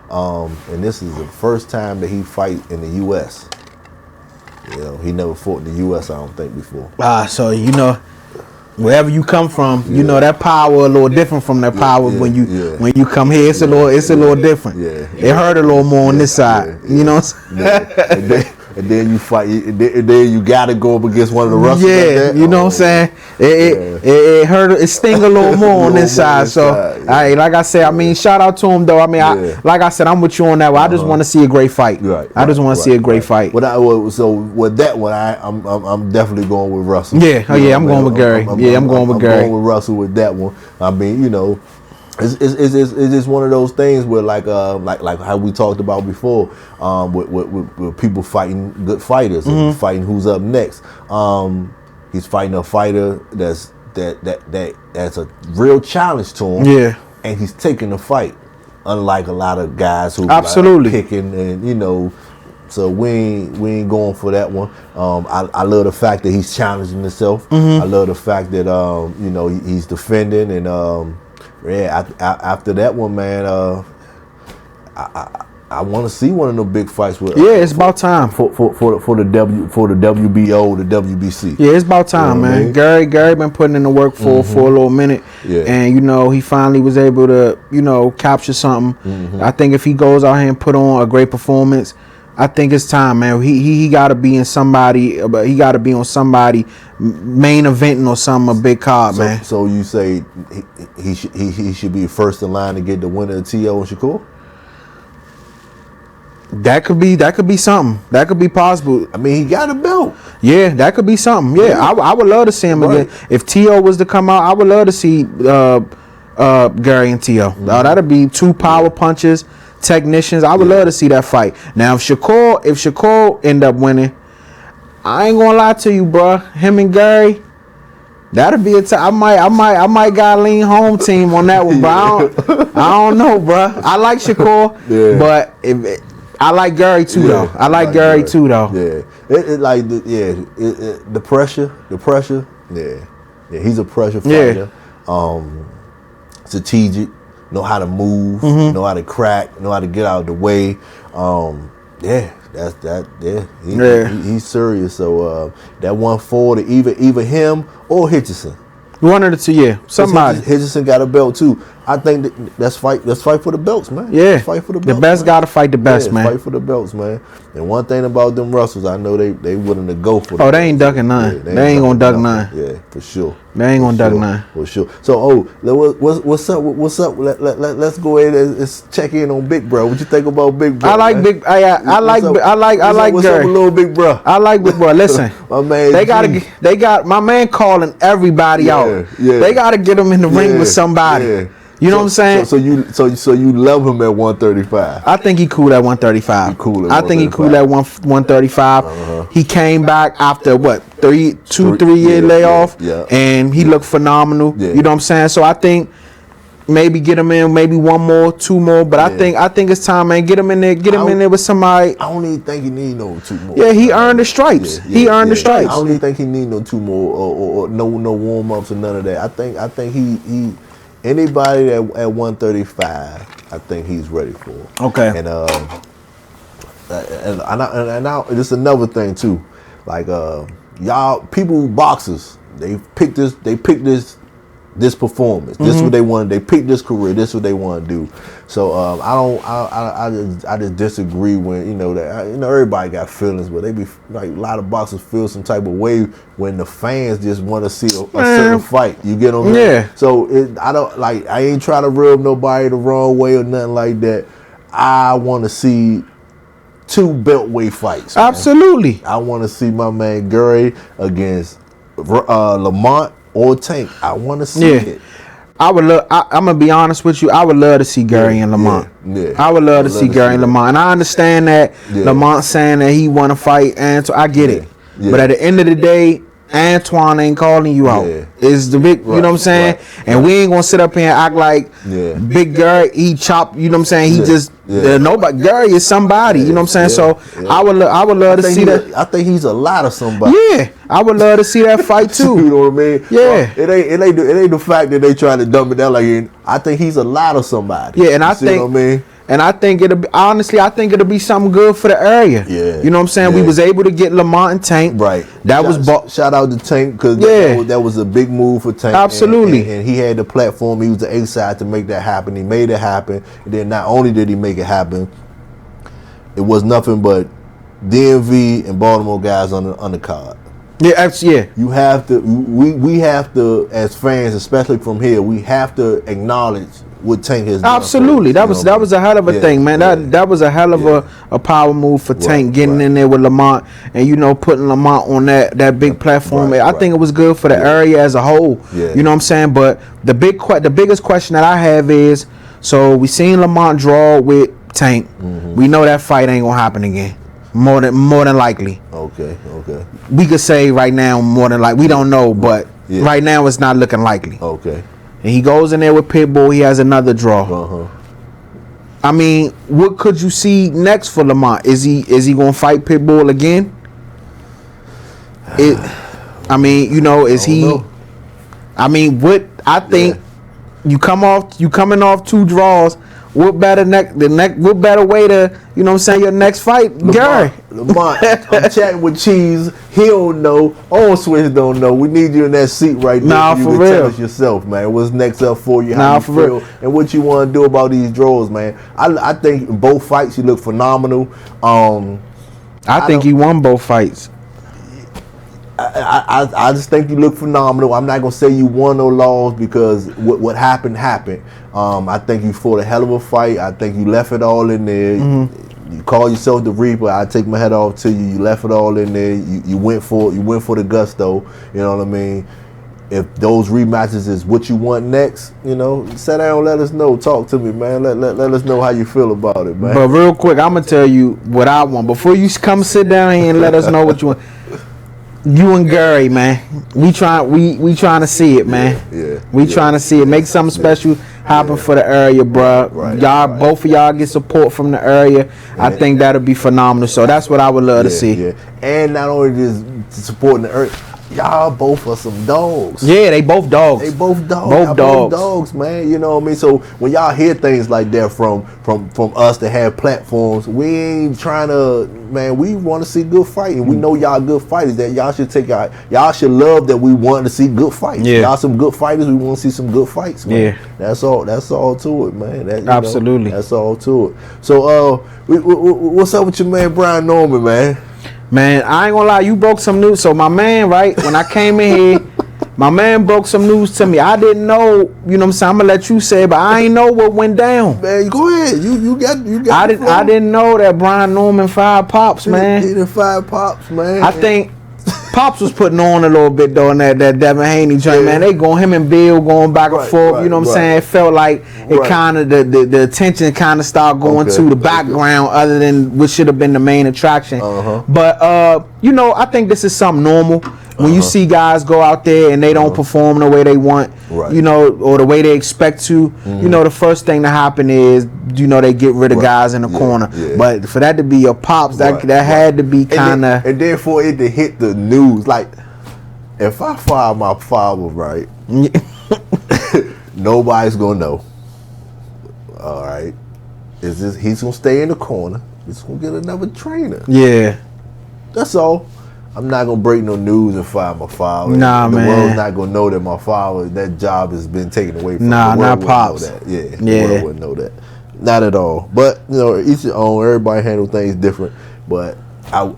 And this is the first time that he fight in the U.S. He never fought in the U.S. I don't think before. So wherever you come from, that power a little different from that power when you come here. It's a little different. It hurt a little more on this side. You know what I'm saying? And then you fight, and then you gotta go up against one of the Russell. Yeah, you know what I'm saying? It hurt, it sting a little more on this side. So, like I said, I mean, shout out to him though. I mean, like I said, I'm with you on that one. I just want to see a great fight. I just want to see a great fight. So with that one, I'm definitely going with Russell. I'm going with Gary. I'm going with Gary. I'm going with Russell with that one. I mean, it's just one of those things where like how we talked about before, with people fighting good fighters and fighting who's up next. He's fighting a fighter that's a real challenge to him. Yeah. And he's taking the fight, unlike a lot of guys who absolutely picking and So we ain't going for that one. I love the fact that he's challenging himself. I love the fact that he's defending and. After that one, man, I want to see one of them big fights with. It's about time for the WBO, the WBC. Yeah, it's about time, man. I mean? Gary been putting in the work for a little minute, and he finally was able to capture something. I think if he goes out here and put on a great performance, I think it's time, man. He got to be in somebody. He got to be on somebody main eventing or something, a big card, man. So you say he should be first in line to get the winner of T.O. and Shakur? That could be something. That could be possible. I mean, he got a belt. Yeah, that could be something. Yeah, I would love to see him again. If Teo was to come out, I would love to see Gary and Teo. That'd be two power punches, technicians. I would love to see that fight. Now, if Shakur end up winning, I ain't gonna lie to you, bro. Him and Gary, that'll be a time. I might got lean home team on that one, bro. I don't know, bro. I like Shakur, but I like Gary too, though. I like Gary too, though. Yeah, the pressure. Yeah, he's a pressure fighter. Strategic, know how to move, know how to crack, know how to get out of the way. He's serious. So that 140, either him or Hitchison. One of the two, yeah. Somebody. Hitchison got a belt too. I think let's fight for the belts, man. Yeah. Let's fight for the belts. The best got to fight the best, man. Fight for the belts, man. And one thing about them Russells, I know they willing to go for. Oh, they ain't ducking none. They ain't gonna duck none. Yeah, for sure. They ain't gonna duck none. For sure. So, what's up? What's up? Let's go ahead and let's check in on Big Bro. What you think about Big Bro? I like Big. I like Gary. What's up with little Big Bro? I like Big Bro. Listen, my man. They got my man calling everybody out. Yeah. They gotta get him in the ring with somebody. Yeah. You know what I'm saying? So you love him at 135. I think he cool at 135. I think he cool at 135. He came back after what 2-3 year layoff, and he looked phenomenal. Yeah. You know what I'm saying? So I think maybe get him in, maybe 1 more, 2 more. But I think it's time, man. Get him in there. Get him in there with somebody. I don't even think he need no 2 more. Yeah, he earned the stripes. He earned the stripes. I don't even think he need no 2 more or no warm ups or none of that. I think he. Anybody at 135, I think he's ready for. Okay. And now this is another thing too. Like y'all people boxers, they pick this performance. This is what they want. They pick this career. This is what they want to do. So I just disagree when that everybody got feelings, but they be like a lot of boxers feel some type of way when the fans just want to see a certain fight. You get what I'm saying? Yeah. So I ain't trying to rub nobody the wrong way or nothing like that. I want to see 2 beltweight fights. Man. Absolutely. I want to see my man Gary against Lamont or Tank. I want to see it. I would love. I'm gonna be honest with you. I would love to see Gary and Lamont. Yeah. I would love to see Gary and Lamont. And I understand that Lamont saying that he want to fight Antoine. I get it. Yeah. But at the end of the day, Antoine ain't calling you out. It's the big, you know what I'm saying? And we ain't gonna sit up here and act like Big Gary, he chop, you know what I'm saying? He just nobody. Gary is somebody, you know what I'm saying? So I would love to see that. I think he's a lot of somebody. Yeah, I would love to see that fight too. You know what I mean? Yeah. It ain't the fact that they trying to dumb it down like I think he's a lot of somebody. Yeah, and I think what I mean? And I think it'll be something good for the area. Yeah. You know what I'm saying? We was able to get Lamont and Tank. Right. Shout out to Tank because that was a big move for Tank. Absolutely. And he had the platform. He was the A-side to make that happen. He made it happen. And then not only did he make it happen, it was nothing but DMV and Baltimore guys on the card. Yeah. You have to. We have to, as fans, especially from here, we have to acknowledge what Tank has done. Absolutely. That was a hell of a thing, man. That was a hell of a power move for Tank getting in there with Lamont and putting Lamont on that big platform. I think it was good for the area as a whole. Yeah. You know what I'm saying? But the biggest question that I have is, so we seen Lamont draw with Tank. We know that fight ain't gonna happen again. More than likely. Okay. We could say right now more than likely. We don't know, but right now it's not looking likely. Okay. And he goes in there with Pitbull. He has another draw. I mean, what could you see next for Lamont? Is he going to fight Pitbull again? Is he? Know. I mean, what I think you coming off 2 draws. What better what better way to, you know what I'm saying, your next fight, Gary? Lamont, I'm chatting with Cheese. He don't know. On Switch don't know. We need you in that seat right now. Nah, for you real. Tell us yourself, man. What's next up for you? How you for feel, real. and what you want to do about these draws, man. I think in both fights you look phenomenal. I think he won both fights. I just think you look phenomenal. I'm not gonna say you won or lost because what happened happened. I think you fought a hell of a fight. I think you left it all in there. You call yourself the Reaper. I take my head off to you. You left it all in there. You went for the gusto. You know what I mean? If those rematches is what you want next, sit down, let us know. Talk to me, man. Let us know how you feel about it, man. But real quick, I'm gonna tell you what I want before you come sit down here and let us know what you want. You and Gary, man, we trying to see it, man. We trying to see it. Make something special happen for the area, bro. Both of y'all get support from the area. I think that'll be phenomenal. So that's what I would love to see. Yeah. And not only just supporting the area. Y'all both are some dogs. Yeah, they both dogs. They both dogs. Both dogs, man. You know what I mean? So when y'all hear things like that from us that have platforms, we ain't trying to, man, we want to see good fighting. We know y'all good fighters, that y'all should y'all should love that we want to see good fights. Yeah. Y'all some good fighters, we want to see some good fights, man. Yeah. That's all to it, man. Absolutely. That's all to it. So what's up with your man Brian Norman, man? Man, I ain't gonna lie, you broke some news. So my man, right, when I came in here, my man broke some news to me. I didn't know, you know what I'm saying? I'm gonna let you say it, but I ain't know what went down. Man, go ahead. You got I didn't know that Brian Norman fired Pops, man. He didn't fire Pops, man. I think Pops was putting on a little bit though in that Devin Haney joint, man. They going, him and Bill going back and forth, you know what I'm saying? It felt like it kind of, the attention kind of started going to the background other than what should have been the main attraction. But, I think this is something normal. When you see guys go out there and they don't perform the way they want, or the way they expect to, the first thing to happen is, they get rid of guys in the corner. But for that to be your Pops, that had to be kind of... And then for it to hit the news, like, if I fire my father, right, nobody's going to know. All right. He's going to stay in the corner. He's going to get another trainer. Yeah. That's all. I'm not gonna break no news and fire my father. Nah, the man. world's not gonna know that my father, that job has been taken away from. Nah, the world not Pops. know that. Yeah, the world wouldn't know that. Not at all. But each their own. Everybody handle things different. But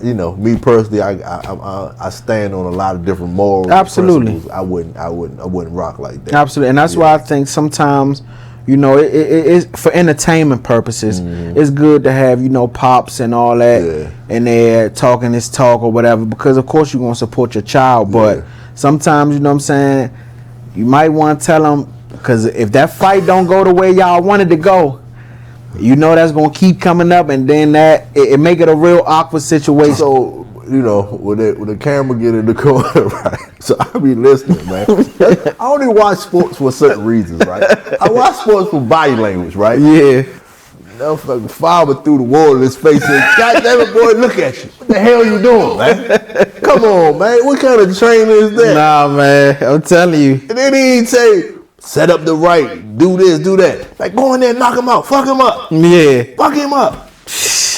me personally, I stand on a lot of different morals. Absolutely. Principles. I wouldn't rock like that. Absolutely, and that's why I think sometimes. It's for entertainment purposes. It's good to have, Pops and all that, and they're talking this talk or whatever, because of course you're going to support your child, but sometimes, you know what I'm saying, you might want to tell them, because if that fight don't go the way y'all wanted to go, that's going to keep coming up, and then it make it a real awkward situation. So, when the camera get in the corner, right? So I be listening, man. I only watch sports for certain reasons, right? I watch sports for body language, right? Yeah. That fucking father threw the wall in his face and, God damn it, boy, look at you. What the hell you doing, man? Come on, man. What kind of training is that? Nah, man. I'm telling you. And then he say, set up the right, do this, do that. Like, go in there, knock him out, fuck him up. Yeah. Fuck him up.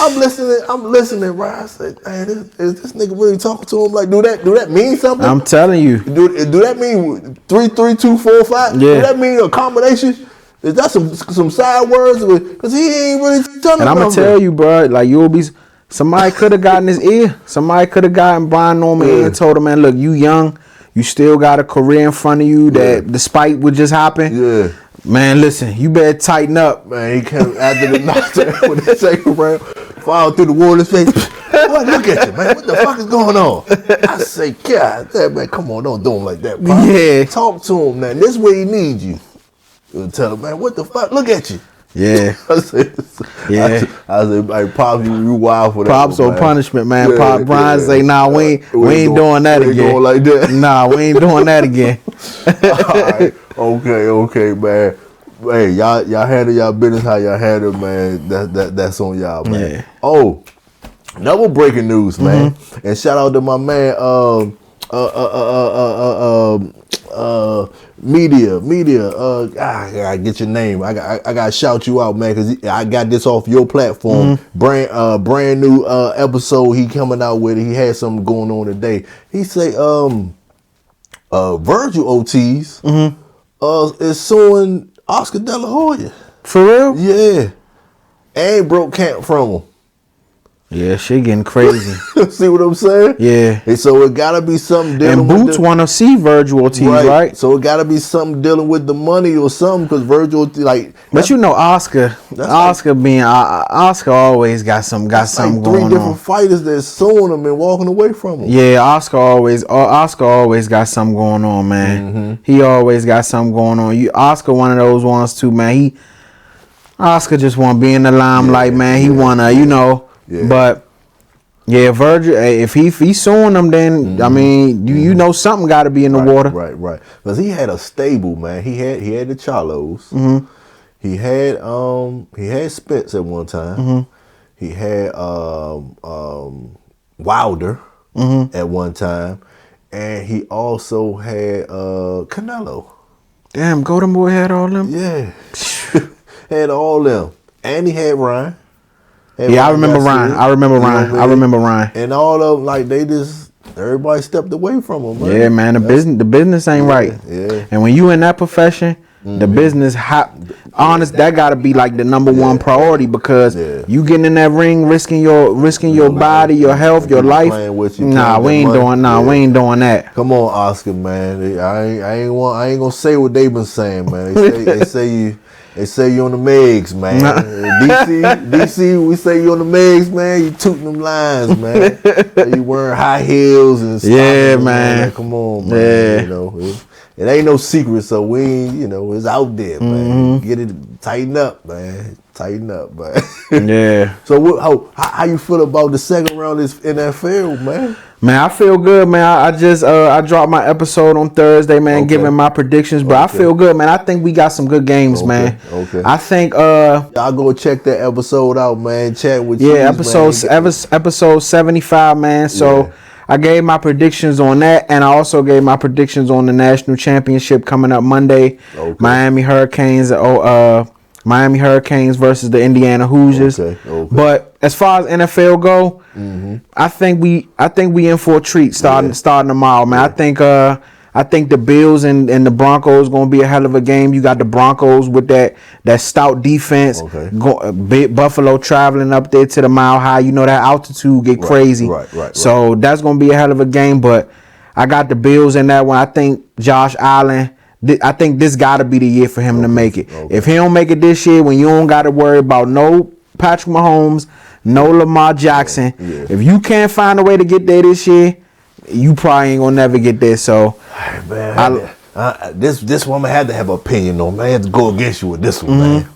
I'm listening, right? I said, man, is this nigga really talking to him? Like, do that mean something? I'm telling you. Do that mean 3, 3, 2, 4, 5? Yeah. Do that mean a combination? Is that some side words? Because he ain't really telling. And I'm gonna tell you, bro, like somebody could have gotten his ear. Somebody could have gotten Brian Norman ear and told him, man, look, you young, you still got a career in front of you that despite what just happened. Yeah. Man, listen, you better tighten up. Man, he came after the knockdown with the second round, followed through the wall in his face. Boy, look at you, man. What the fuck is going on? I say, God damn, man, come on, don't do him like that, Pop. Yeah. Talk to him, man. This way he needs you. You'll tell him, man, what the fuck? Look at you. Yeah. I said, like, Pop, you wild for that. Pop's on punishment, man. Yeah, Pop Brian say, nah, we ain't doing that again. Going like that. Nah, we ain't doing that again. All right. Okay, man. Hey, y'all handle y'all business how y'all handle, man. That's on y'all, man. Yeah. Oh, another breaking news, man. And shout out to my man, media. I gotta get your name. I gotta shout you out, man, because I got this off your platform. Brand new episode he coming out with. He had something going on today. He say Virgil Ortiz is suing Oscar De La Hoya. For real? Yeah. And broke camp from him. Yeah, shit getting crazy. See what I'm saying? Yeah. And so it gotta be something dealing And with Boots want to see Virgil Ortiz, right? So it gotta be something dealing with the money or something, because Virgil, like. But you know, Oscar always got something Like going on. 3 different fighters that's suing him and walking away from him. Yeah, Oscar always got something going on, man. Mm-hmm. He always got something going on. Oscar one of those ones too, man. Oscar just want to be in the limelight, man. He wanna, you know. Yeah. But yeah, Virgil, if he's suing them, then I mean, you know something got to be in the water. Right. Because he had a stable, man. He had the Charlos. He had Spence at one time. He had Wilder at one time, and he also had Canelo. Damn, Golden Boy had all them. Yeah, had all them, and he had Ryan. Yeah, I remember Ryan. I remember Ryan. And all of them, like, everybody stepped away from him, man. Yeah, man, the business ain't right. Yeah. And when you in that profession, the business honest, that gotta be like the number one priority, because you getting in that ring, risking your body, your health, your life. Nah, we ain't doing that. Come on, Oscar, man. I ain't gonna say what they been saying, man. They say you on the Megs, man. DC, we say you on the Megs, man. You tooting them lines, man. You wearing high heels and stuff. Yeah, man. Like, come on, man. Yeah. You know, it ain't no secret, so we ain't, you know, it's out there, man. Get it, tighten up, man. Yeah. So how you feel about the second round of this NFL, man? Man, I feel good, man. I just I dropped my episode on Thursday, man, giving my predictions, but I feel good, man. I think we got some good games, man. Okay. I think I'll go check that episode out, man. Chat with you. Yeah, episode 75, man. So I gave my predictions on that, and I also gave my predictions on the national championship coming up Monday. Miami Hurricanes versus the Indiana Hoosiers. But as far as NFL go, I think we in for a treat starting tomorrow, man. I think the Bills and the Broncos gonna be a hell of a game. You got the Broncos with that stout defense. Buffalo traveling up there to the Mile High. You know that altitude get crazy. Right. So that's gonna be a hell of a game. But I got the Bills in that one. I think Josh Allen. I think this got to be the year for him to make it. If he don't make it this year, when you don't got to worry about no Patrick Mahomes, no Lamar Jackson, if you can't find a way to get there this year, you probably ain't gonna never get there. So, man, this woman had to have an opinion on, man. I had to go against you with this one, man.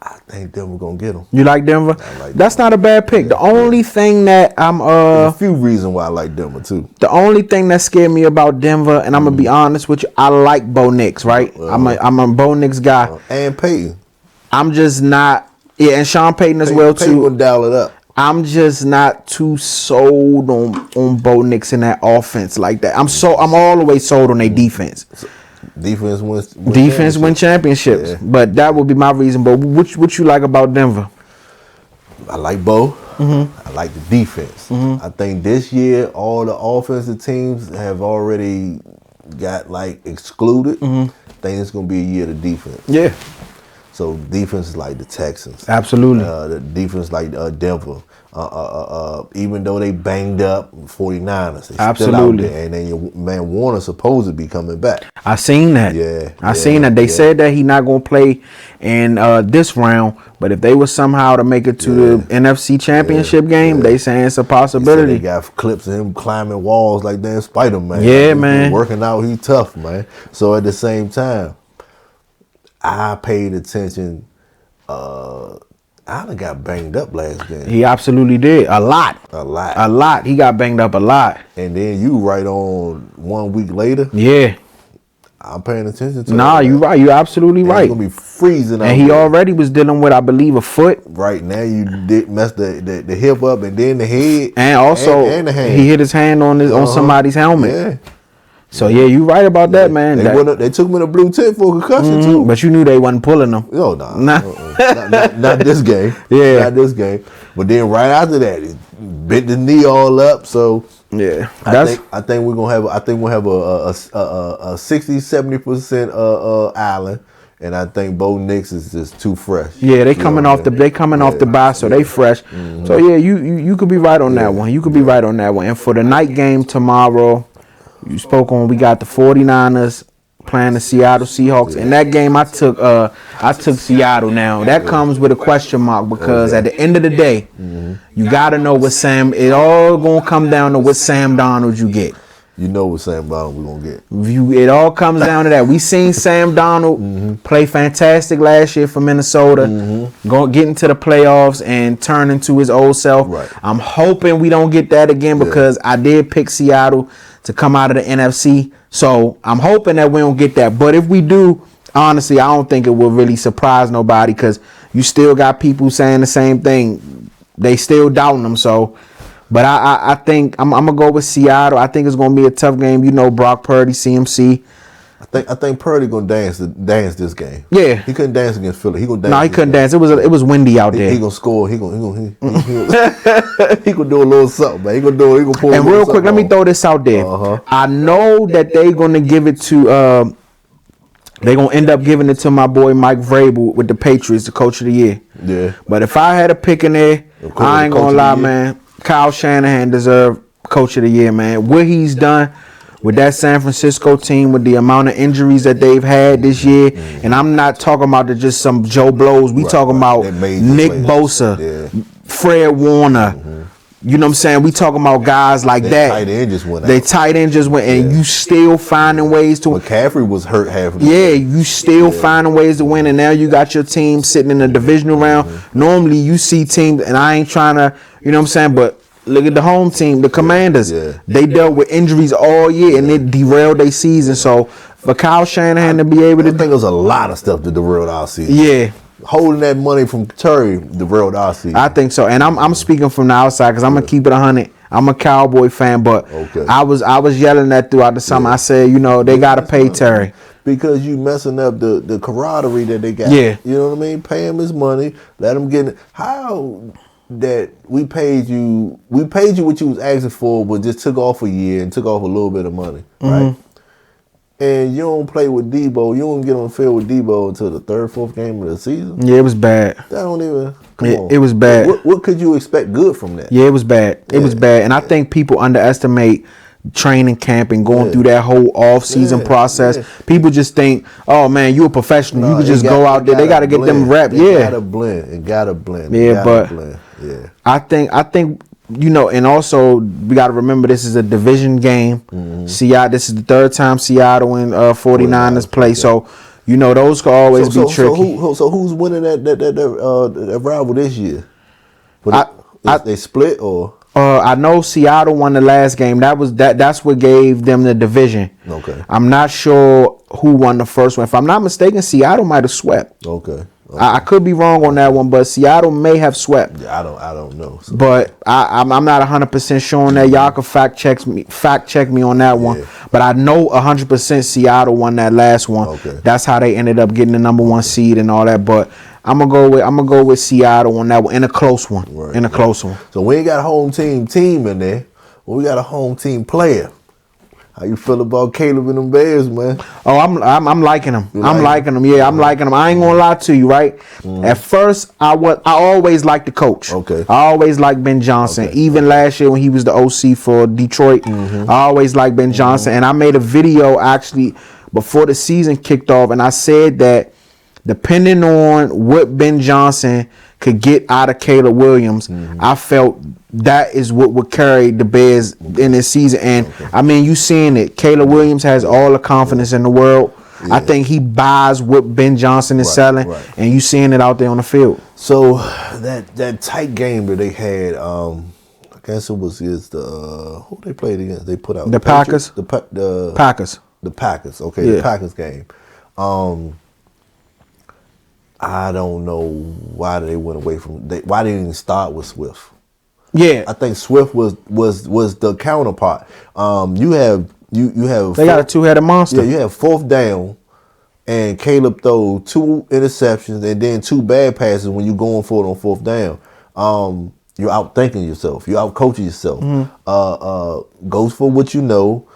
I think Denver gonna get him. You like Denver? That's not a bad pick. The only thing that I'm there's a few reasons why I like Denver too. The only thing that scared me about Denver, and I'm gonna be honest with you, I like Bo Nix, right? I'm a Bo Nix guy. And Peyton. I'm just not. Yeah, and Sean Payton as well too. Peyton would dial it up. I'm just not too sold on Bo Nix in that offense like that. I'm all the way sold on their defense. Defense win championships. But that would be my reason. But what you like about Denver? I like Bo. I like the defense. I think this year all the offensive teams have already got like excluded. I think it's gonna be a year of defense. Yeah. So defense is like the Texans. Absolutely. The defense like Denver. Even though they banged up 49ers, they still out there. And then your man Warner supposed to be coming back. I seen that. I seen that. They said that he not gonna play in this round, but if they were somehow to make it to the NFC Championship game, they saying it's a possibility. They got clips of him climbing walls like damn Spider-Man. Yeah, like, man. Working out, he tough, man. So at the same time, I paid attention. Allen got banged up last game. He absolutely did. A lot. He got banged up a lot. And then you right on 1 week later. Yeah. I'm paying attention to Nah, you right. You absolutely right. It's gonna be freezing out And he there. already was dealing with, I believe, a foot. Right now you did mess the hip up and then the head. And also and the hand. he hit his hand on somebody's helmet. Yeah. So yeah, you right about that, man. They took him in a blue tent for a concussion too. But you knew they wasn't pulling them. No, not this game. Yeah, not this game. But then right after that, he bent the knee all up. So yeah, I think we're gonna have a 60-70% Allen, And I think Bo Nix is just too fresh. Yeah, they coming off the bye, so they fresh. So yeah, you could be right on that one. You could be right on that one. And for the night game tomorrow, you spoke on. We got the 49ers playing the Seattle Seahawks. In that game, I took Seattle. Now that comes with a question mark because at the end of the day, you got to know what Sam. It all gonna come down to what Sam Darnold you get. You know what Sam Darnold we're going to get. It all comes down to that. We seen Sam Darnold play fantastic last year for Minnesota, get into the playoffs and turn into his old self. Right. I'm hoping we don't get that again because I did pick Seattle to come out of the NFC. So I'm hoping that we don't get that. But if we do, honestly, I don't think it will really surprise nobody because you still got people saying the same thing. They still doubting them. So... But I think I'm gonna go with Seattle. I think it's gonna be a tough game. You know, Brock Purdy, CMC. I think Purdy gonna dance this game. Yeah, he couldn't dance against Philly. He gonna dance. No, he couldn't dance. It was windy out there. He gonna score. He gonna do a little something, man. He gonna pull. And real quick, let me throw this out there. I know that they gonna give it to. They gonna end up giving it to my boy Mike Vrabel with the Patriots, the coach of the year. Yeah. But if I had a pick in there, I ain't gonna lie, man. Kyle Shanahan deserved coach of the year, man. What he's done with that San Francisco team, with the amount of injuries that they've had this year, and I'm not talking about just some Joe Blows. We talking about Nick Bosa, Fred Warner. You know what I'm saying? We talking about guys like that. Tight end just went out. They tight end just went, and you still finding ways to. McCaffrey was hurt half of the game. You still finding ways to win, and now you got your team sitting in the divisional round. Normally, you see teams, and I ain't trying to, you know what I'm saying, but look at the home team, the Commanders. They dealt with injuries all year, and it derailed their season. So for Kyle Shanahan to be able to, I think there's a lot of stuff that derailed our season. Yeah. Holding that money from Terry derailed our season. I think so, and I'm speaking from the outside because I'm gonna keep it 100. I'm a Cowboy fan, but I was yelling that throughout the summer. I said, you know, they gotta pay Terry because you messing up the camaraderie that they got. Yeah, you know what I mean. Pay him his money. Let him get it. How that we paid you what you was asking for, but just took off a year and took off a little bit of money, right? And you don't play with Debo. You don't get on the field with Debo until the third, fourth game of the season. Yeah, it was bad. That don't even. It was bad. What could you expect good from that? Yeah, it was bad. It was bad, and I think people underestimate training camp and going through that whole off-season process. People just think, "Oh man, you a professional. You can just go out there." They got to get them rep. It gotta blend. Yeah, but I think. You know, and also we got to remember this is a division game. Seattle. This is the third time Seattle and 49ers play. So, you know, those could always be tricky. So who's winning that rival this year? They split or? I know Seattle won the last game. That's what gave them the division. Okay. I'm not sure who won the first one. If I'm not mistaken, Seattle might have swept. Okay. I could be wrong on that one, but Seattle may have swept. Yeah, I don't know. So. But I'm not 100% sure on that. Y'all can fact check me on that one. But I know 100% Seattle won that last one. Okay. That's how they ended up getting the number 1 seed and all that. But I'm gonna go with Seattle on that one in a close one. Right. In a close one. So we ain't got a home team in there. Well, we got a home team player. How you feel about Caleb and them Bears, man? Oh, I'm liking them. I'm liking them. Yeah, I'm liking them. I ain't gonna lie to you, right? At first, I always liked the coach. Okay. I always liked Ben Johnson. Even last year when he was the OC for Detroit, I always liked Ben Johnson. And I made a video actually before the season kicked off, and I said that depending on what Ben Johnson could get out of Caleb Williams, I felt that is what would carry the Bears in this season. And I mean, you seeing it. Caleb Williams has all the confidence in the world. Yeah. I think he buys what Ben Johnson is selling, and you seeing it out there on the field. So that tight game that they had, I guess it was the who they played against. They put out the Packers. The Packers. The Packers. Okay, the Packers game. I don't know why they went away from. Why they didn't start with Swift. Yeah, I think Swift was the counterpart. You have. They got a two-headed monster. Yeah, you have fourth down, and Caleb throw 2 interceptions and then 2 bad passes when you're going for it on fourth down. You're out thinking yourself. You're out coaching yourself. Goes for what you know.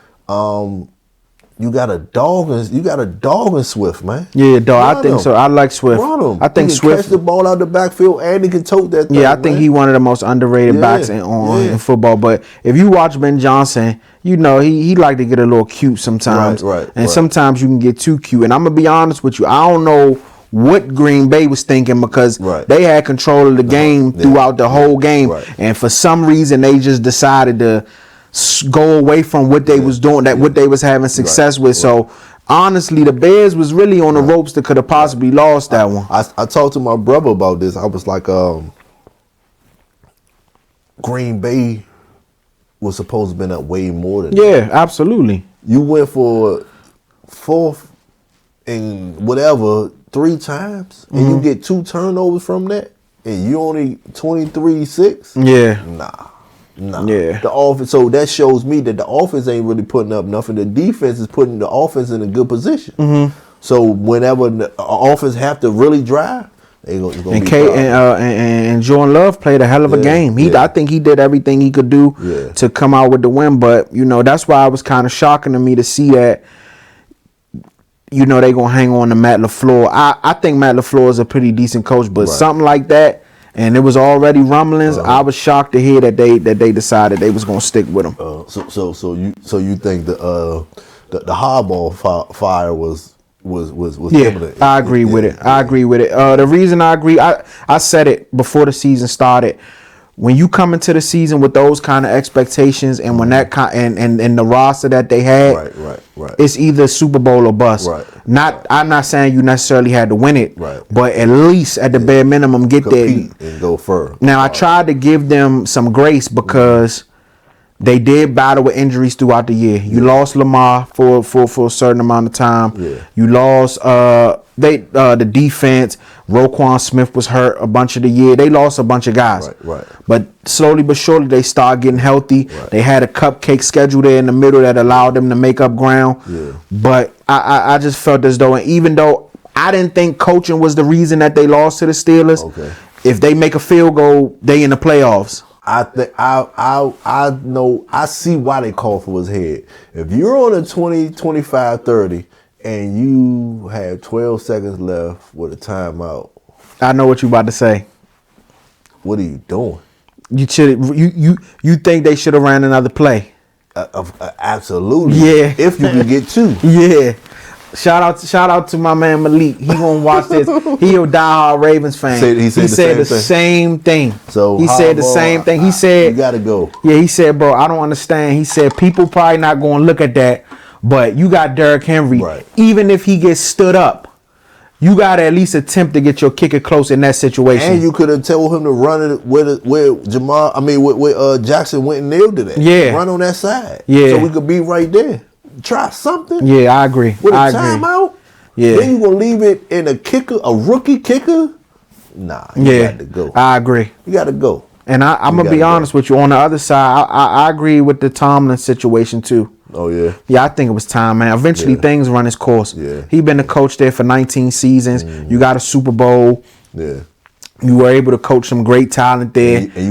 you got a dog in Swift, man. Yeah, dog. I think so. I like Swift. Run him. I think he can Swift catch the ball out the backfield and he can tote that thing. Yeah, I think he one of the most underrated backs in football. But if you watch Ben Johnson, you know he like to get a little cute sometimes. And sometimes you can get too cute. And I'm gonna be honest with you, I don't know what Green Bay was thinking because they had control of the game throughout the whole game, and for some reason they just decided to go away from what they was doing, what they was having success with. So honestly, the Bears was really on the ropes that could have possibly lost that one. I talked to my brother about this. I was like, Green Bay was supposed to have been up way more than that. Absolutely. You went for 4th and whatever 3 times, and you get 2 turnovers from that, and you only 23-6. Nah. Yeah. The offense. So that shows me that the offense ain't really putting up nothing. The defense is putting the offense in a good position. So whenever the offense have to really drive, they gonna and be and Jordan Love played a hell of a game. I think he did everything he could do to come out with the win. But you know that's why it was kind of shocking to me to see that. You know they gonna hang on to Matt LaFleur. I think Matt LaFleur is a pretty decent coach, but something like that. And it was already rumblings. I was shocked to hear that they decided they was gonna stick with him. So you think the Harbaugh fire was imminent? I agree with it. I agree with it. The reason I agree, I said it before the season started. When you come into the season with those kind of expectations, and when that and the roster that they had, it's either Super Bowl or bust. I'm not saying you necessarily had to win it, but at least at the bare minimum get there and go further. Now I tried to give them some grace because they did battle with injuries throughout the year. You lost Lamar for a certain amount of time. You lost the defense. Roquan Smith was hurt a bunch of the year. They lost a bunch of guys. But slowly but surely they start getting healthy. They had a cupcake schedule there in the middle that allowed them to make up ground. But I just felt as though, and even though I didn't think coaching was the reason that they lost to the Steelers, if they make a field goal, they in the playoffs. I think I see why they call for his head. If you're on a 20, 25, 30 and you have 12 seconds left with a timeout, I know what you about to say. What are you doing? You think they should have ran another play? Absolutely. Yeah. If you can get 2. Yeah. Shout out to my man Malik. He gonna watch this. He a diehard Ravens fan. He said the same thing. So he said the same thing. He said you gotta go. Yeah, he said, bro, I don't understand. He said people probably not gonna look at that, but you got Derrick Henry. Even if he gets stood up, you gotta at least attempt to get your kicker close in that situation. And you could have told him to run it where Jackson went and nailed it at. Yeah. Run on that side. Yeah. So we could be right there. Try something. Yeah, I agree. With a timeout. Yeah. Then you gonna leave it in a rookie kicker? Nah. You got to go. I agree. You got to go. And I'm gonna be honest with you. On the other side, I agree with the Tomlin situation too. Oh yeah. Yeah, I think it was time, man. Eventually, things run its course. Yeah. He been the coach there for 19 seasons. You got a Super Bowl. Yeah. You were able to coach some great talent there. And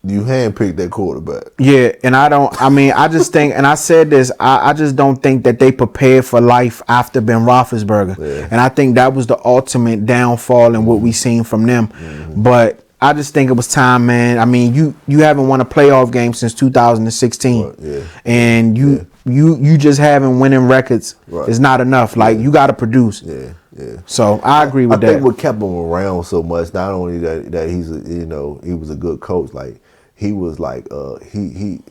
you handpicked that quarterback. Yeah, and I just think, and I said this, I just don't think that they prepared for life after Ben Roethlisberger. Yeah. And I think that was the ultimate downfall in what we seen from them. But I just think it was time, man. I mean, you haven't won a playoff game since 2016. And you just having winning records is not enough. Like, you got to produce. Yeah. So I agree with that. I think what kept him around so much, not only that he's he was a good coach, like he was like he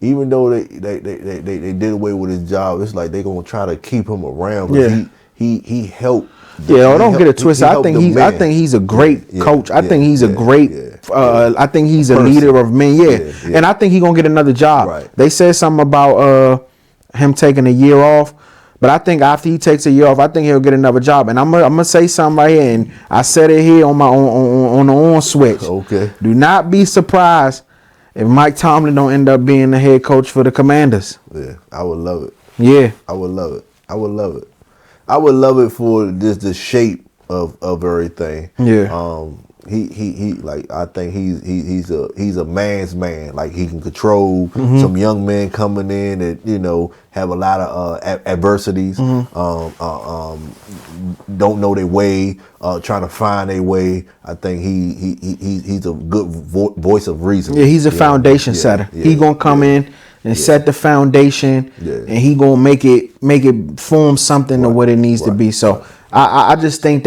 even though they did away with his job, it's like they gonna try to keep him around. He helped. Don't get it twisted. I think he's a great coach. I think he's a great. I think he's a leader of men. And I think he's gonna get another job. They said something about him taking a year off. But I think after he takes a year off, I think he'll get another job. And I'm gonna say something right here, and I said it here on my on the on switch. Okay. Do not be surprised if Mike Tomlin don't end up being the head coach for the Commanders. Yeah, I would love it. Yeah, I would love it. I would love it. I would love it for just the shape of everything. Yeah. he like I think he's a man's man. Like he can control some young men coming in that have a lot of adversities, don't know their way, trying to find their way. I think he's a good voice of reason. Yeah, he's a foundation setter. He gonna come in and set the foundation, and he gonna make it form something to what it needs to be. So I just think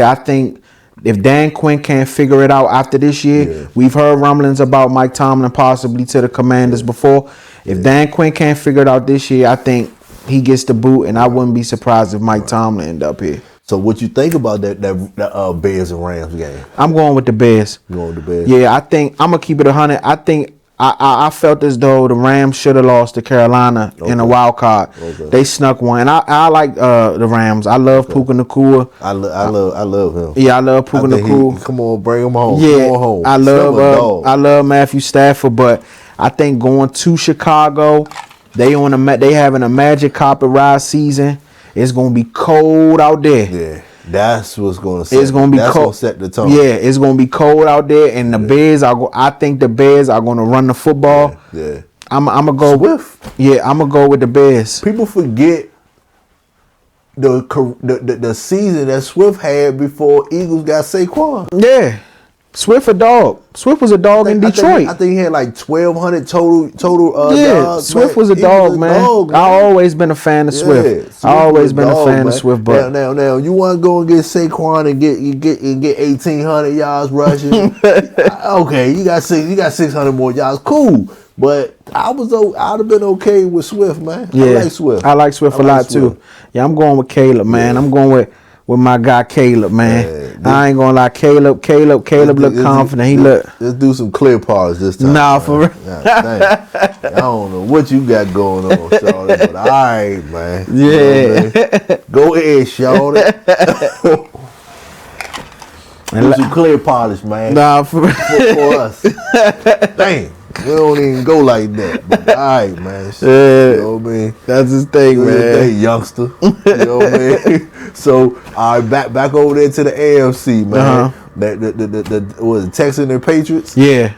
if Dan Quinn can't figure it out after this year, we've heard rumblings about Mike Tomlin possibly to the Commanders before. If Dan Quinn can't figure it out this year, I think he gets the boot, and I wouldn't be surprised if Mike Tomlin end up here. So what you think about that Bears and Rams game? I'm going with the Bears. You going with the Bears? Yeah, I think I'm gonna keep it 100. I think I felt as though the Rams should have lost to Carolina in a wild card. They snuck one. And I like the Rams. I love Puka Nacua. I love him. Yeah, I love Puka Nacua. Come on, bring him home. Yeah, come on home. I love Matthew Stafford, but I think going to Chicago, they having a magic carpet ride season. It's gonna be cold out there. Yeah. That's what's going to set. It's going to be cold. Gonna set the tone. Yeah, it's going to be cold out there, and the Bears I think the Bears are going to run the football. Yeah. I'm gonna go Swift. I'm gonna go with the Bears. People forget the season that Swift had before Eagles got Saquon. Yeah. Swift a dog. Swift was a dog in Detroit. I think he had like 1,200 total yards. Swift was a dog, man. I always been a fan of Swift. I always been a fan of Swift. But now, you want to go and get Saquon and get 1,800 yards rushing? Okay, you got 600 more yards. Cool. But I'd have been okay with Swift, man. Yeah, I like Swift. I like Swift a lot too. Yeah, I'm going with Caleb, man. Yeah. I'm going with my guy Caleb, man. I ain't gonna lie, Caleb look confident. Let's do some clear parts this time. Nah, for real. I don't know what you got going on, Shawty, but all right, man. Yeah. Go ahead, Shawty. Do some clear polish, man. Nah, for us. Dang. We don't even go like that. But all right, man. Yeah. You know what I mean? That's his thing, man. His thing, youngster. You know what I mean? So, all right, back over there to the AFC, man. The Texans and Patriots? Yeah.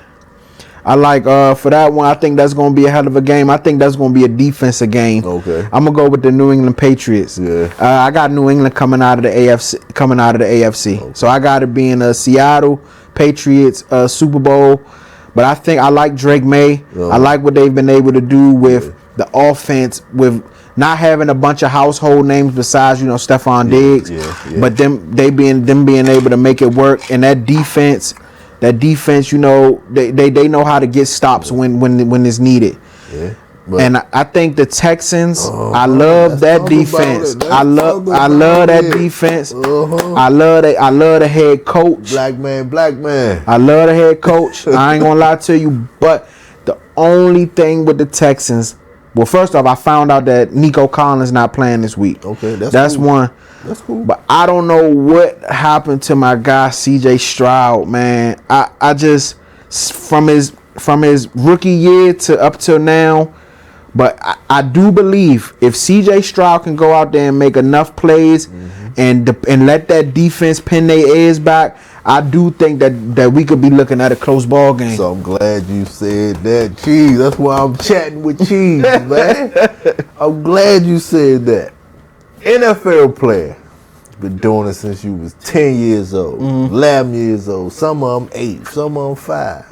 I like for that one, I think that's gonna be a hell of a game. I think that's gonna be a defensive game. Okay. I'm gonna go with the New England Patriots. Yeah. I got New England coming out of the AFC. Okay. So I got it being a Seattle Patriots Super Bowl. But I like Drake May. I like what they've been able to do with the offense, with not having a bunch of household names besides Stephon Diggs. Yeah. But them being able to make it work, and that defense, they know how to get stops when it's needed. Yeah. And I think the Texans, I love that defense. I love that defense. I love the head coach. Black man. I love the head coach. I ain't gonna lie to you, but the only thing with the Texans, well, first off, I found out that Nico Collins not playing this week. Okay, that's cool. One. That's cool. But I don't know what happened to my guy CJ Stroud, man. I just from his rookie year to up till now. But I do believe if CJ Stroud can go out there and make enough plays and let that defense pin their ears back, I do think that we could be looking at a close ball game. So I'm glad you said that, Cheese. That's why I'm chatting with Cheese, man. I'm glad you said that. NFL player. Been doing it since you was 10 years old, 11 years old. Some of them 8, some of them 5.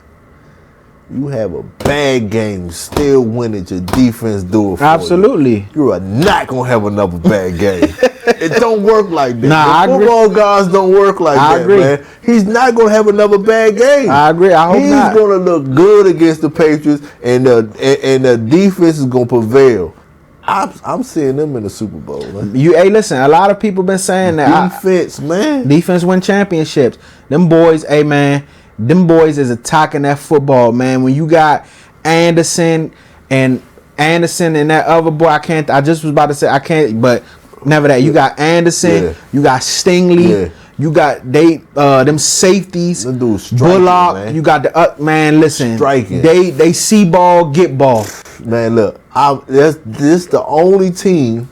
You have a bad game, still win it, your defense do it for Absolutely. You are not going to have another bad game. It don't work like that. Nah, the football guys don't work like that, agree. Man. He's not going to have another bad game. I agree. I hope not. He's going to look good against the Patriots, and the defense is going to prevail. I'm seeing them in the Super Bowl, man. Hey, listen, a lot of people been saying that. Defense, man. Defense win championships. Them boys, hey, man. Them boys is attacking that football, man. When you got Anderson and that other boy, I just was about to say I can't, but never that. You got Anderson, you got Stingley, you got them safeties, Bullock. Man. You got the man. Listen, striking. They see ball, get ball. Man, look, this the only team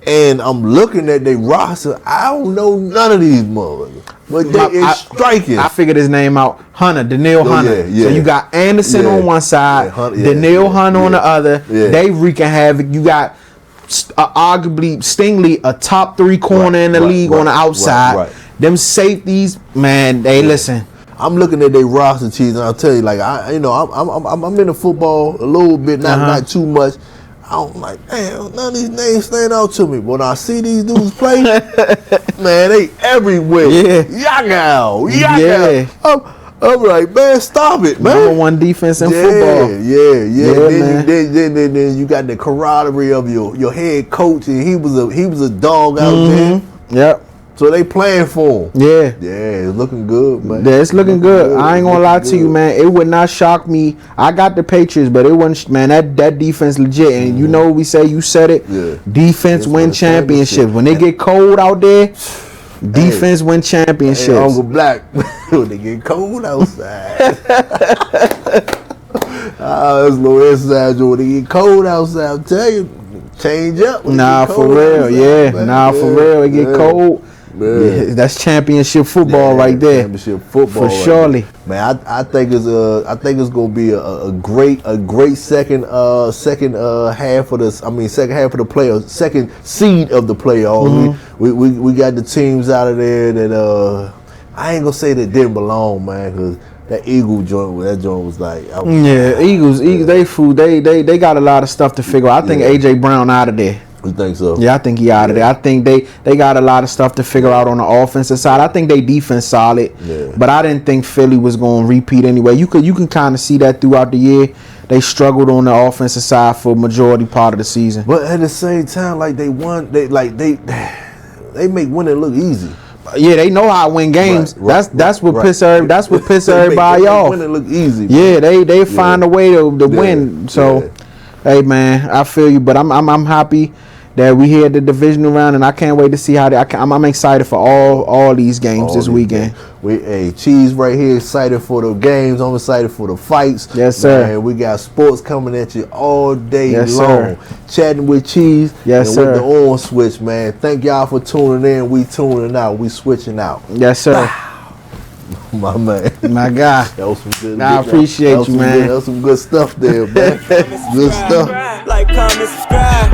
And I'm looking at their roster. I don't know none of these motherfuckers. But it's striking. I figured his name out. Daniil Hunter. Yeah. So you got Anderson on one side, Daniil Hunter on the other. Yeah. They wreaking havoc. You got arguably Stingley, a top 3 corner in the league on the outside. Them safeties, man, listen. I'm looking at their roster, Cheese, and I'll tell you, like, I'm into football a little bit, not too much. I'm like, damn, none of these names stand out to me. But when I see these dudes play, man, they everywhere. Yeah. I'm like, man, stop it, man. Number 1 defense in football. Then you got the camaraderie of your head coach, and he was a dog out there. Yep. So they playing for him. Yeah, it's looking good, man. Yeah, it's looking good. I ain't gonna lie to you, man. It would not shock me. I got the Patriots, but it wouldn't. Man, that defense legit. And you know what we say? You said it. Yeah. Defense win championships. When they get cold out there, defense win championships. Hey, Uncle Black, when they get cold outside. That's a little inside joke. When they get cold outside, I'll tell you, change up. Nah, for real. Outside, for real. It get cold. Yeah, that's championship football right there. Championship football, for surely. Man, I think it's gonna be a great second half of this. I mean, second half of the playoffs, second seed of the playoffs. We got the teams out of there that I ain't gonna say that didn't belong, man, because that Eagle joint was like, Eagles, they got a lot of stuff to figure out. I think AJ Brown out of there. You think so? Yeah, I think he out of there. I think they got a lot of stuff to figure out on the offensive side. I think they defense solid, but I didn't think Philly was going to repeat anyway. You can kind of see that throughout the year. They struggled on the offensive side for majority part of the season. But at the same time, like they won, they make winning look easy. Yeah, they know how to win games. That's what piss everybody off. Winning look easy. Yeah, they find a way to win. So, hey man, I feel you, but I'm happy that we here at the divisional round, and I can't wait to see how I'm excited for all these games this weekend. Cheese right here, excited for the games. I'm excited for the fights. Yes, sir. Man, we got sports coming at you all day long. Sir. Chatting with Cheese. Yes, sir. With the on switch, man. Thank y'all for tuning in. We tuning out. We switching out. Yes, sir. My man. My guy. That was some good. I appreciate you, man. That was some good stuff there, man. Good stuff. Like, comment, subscribe.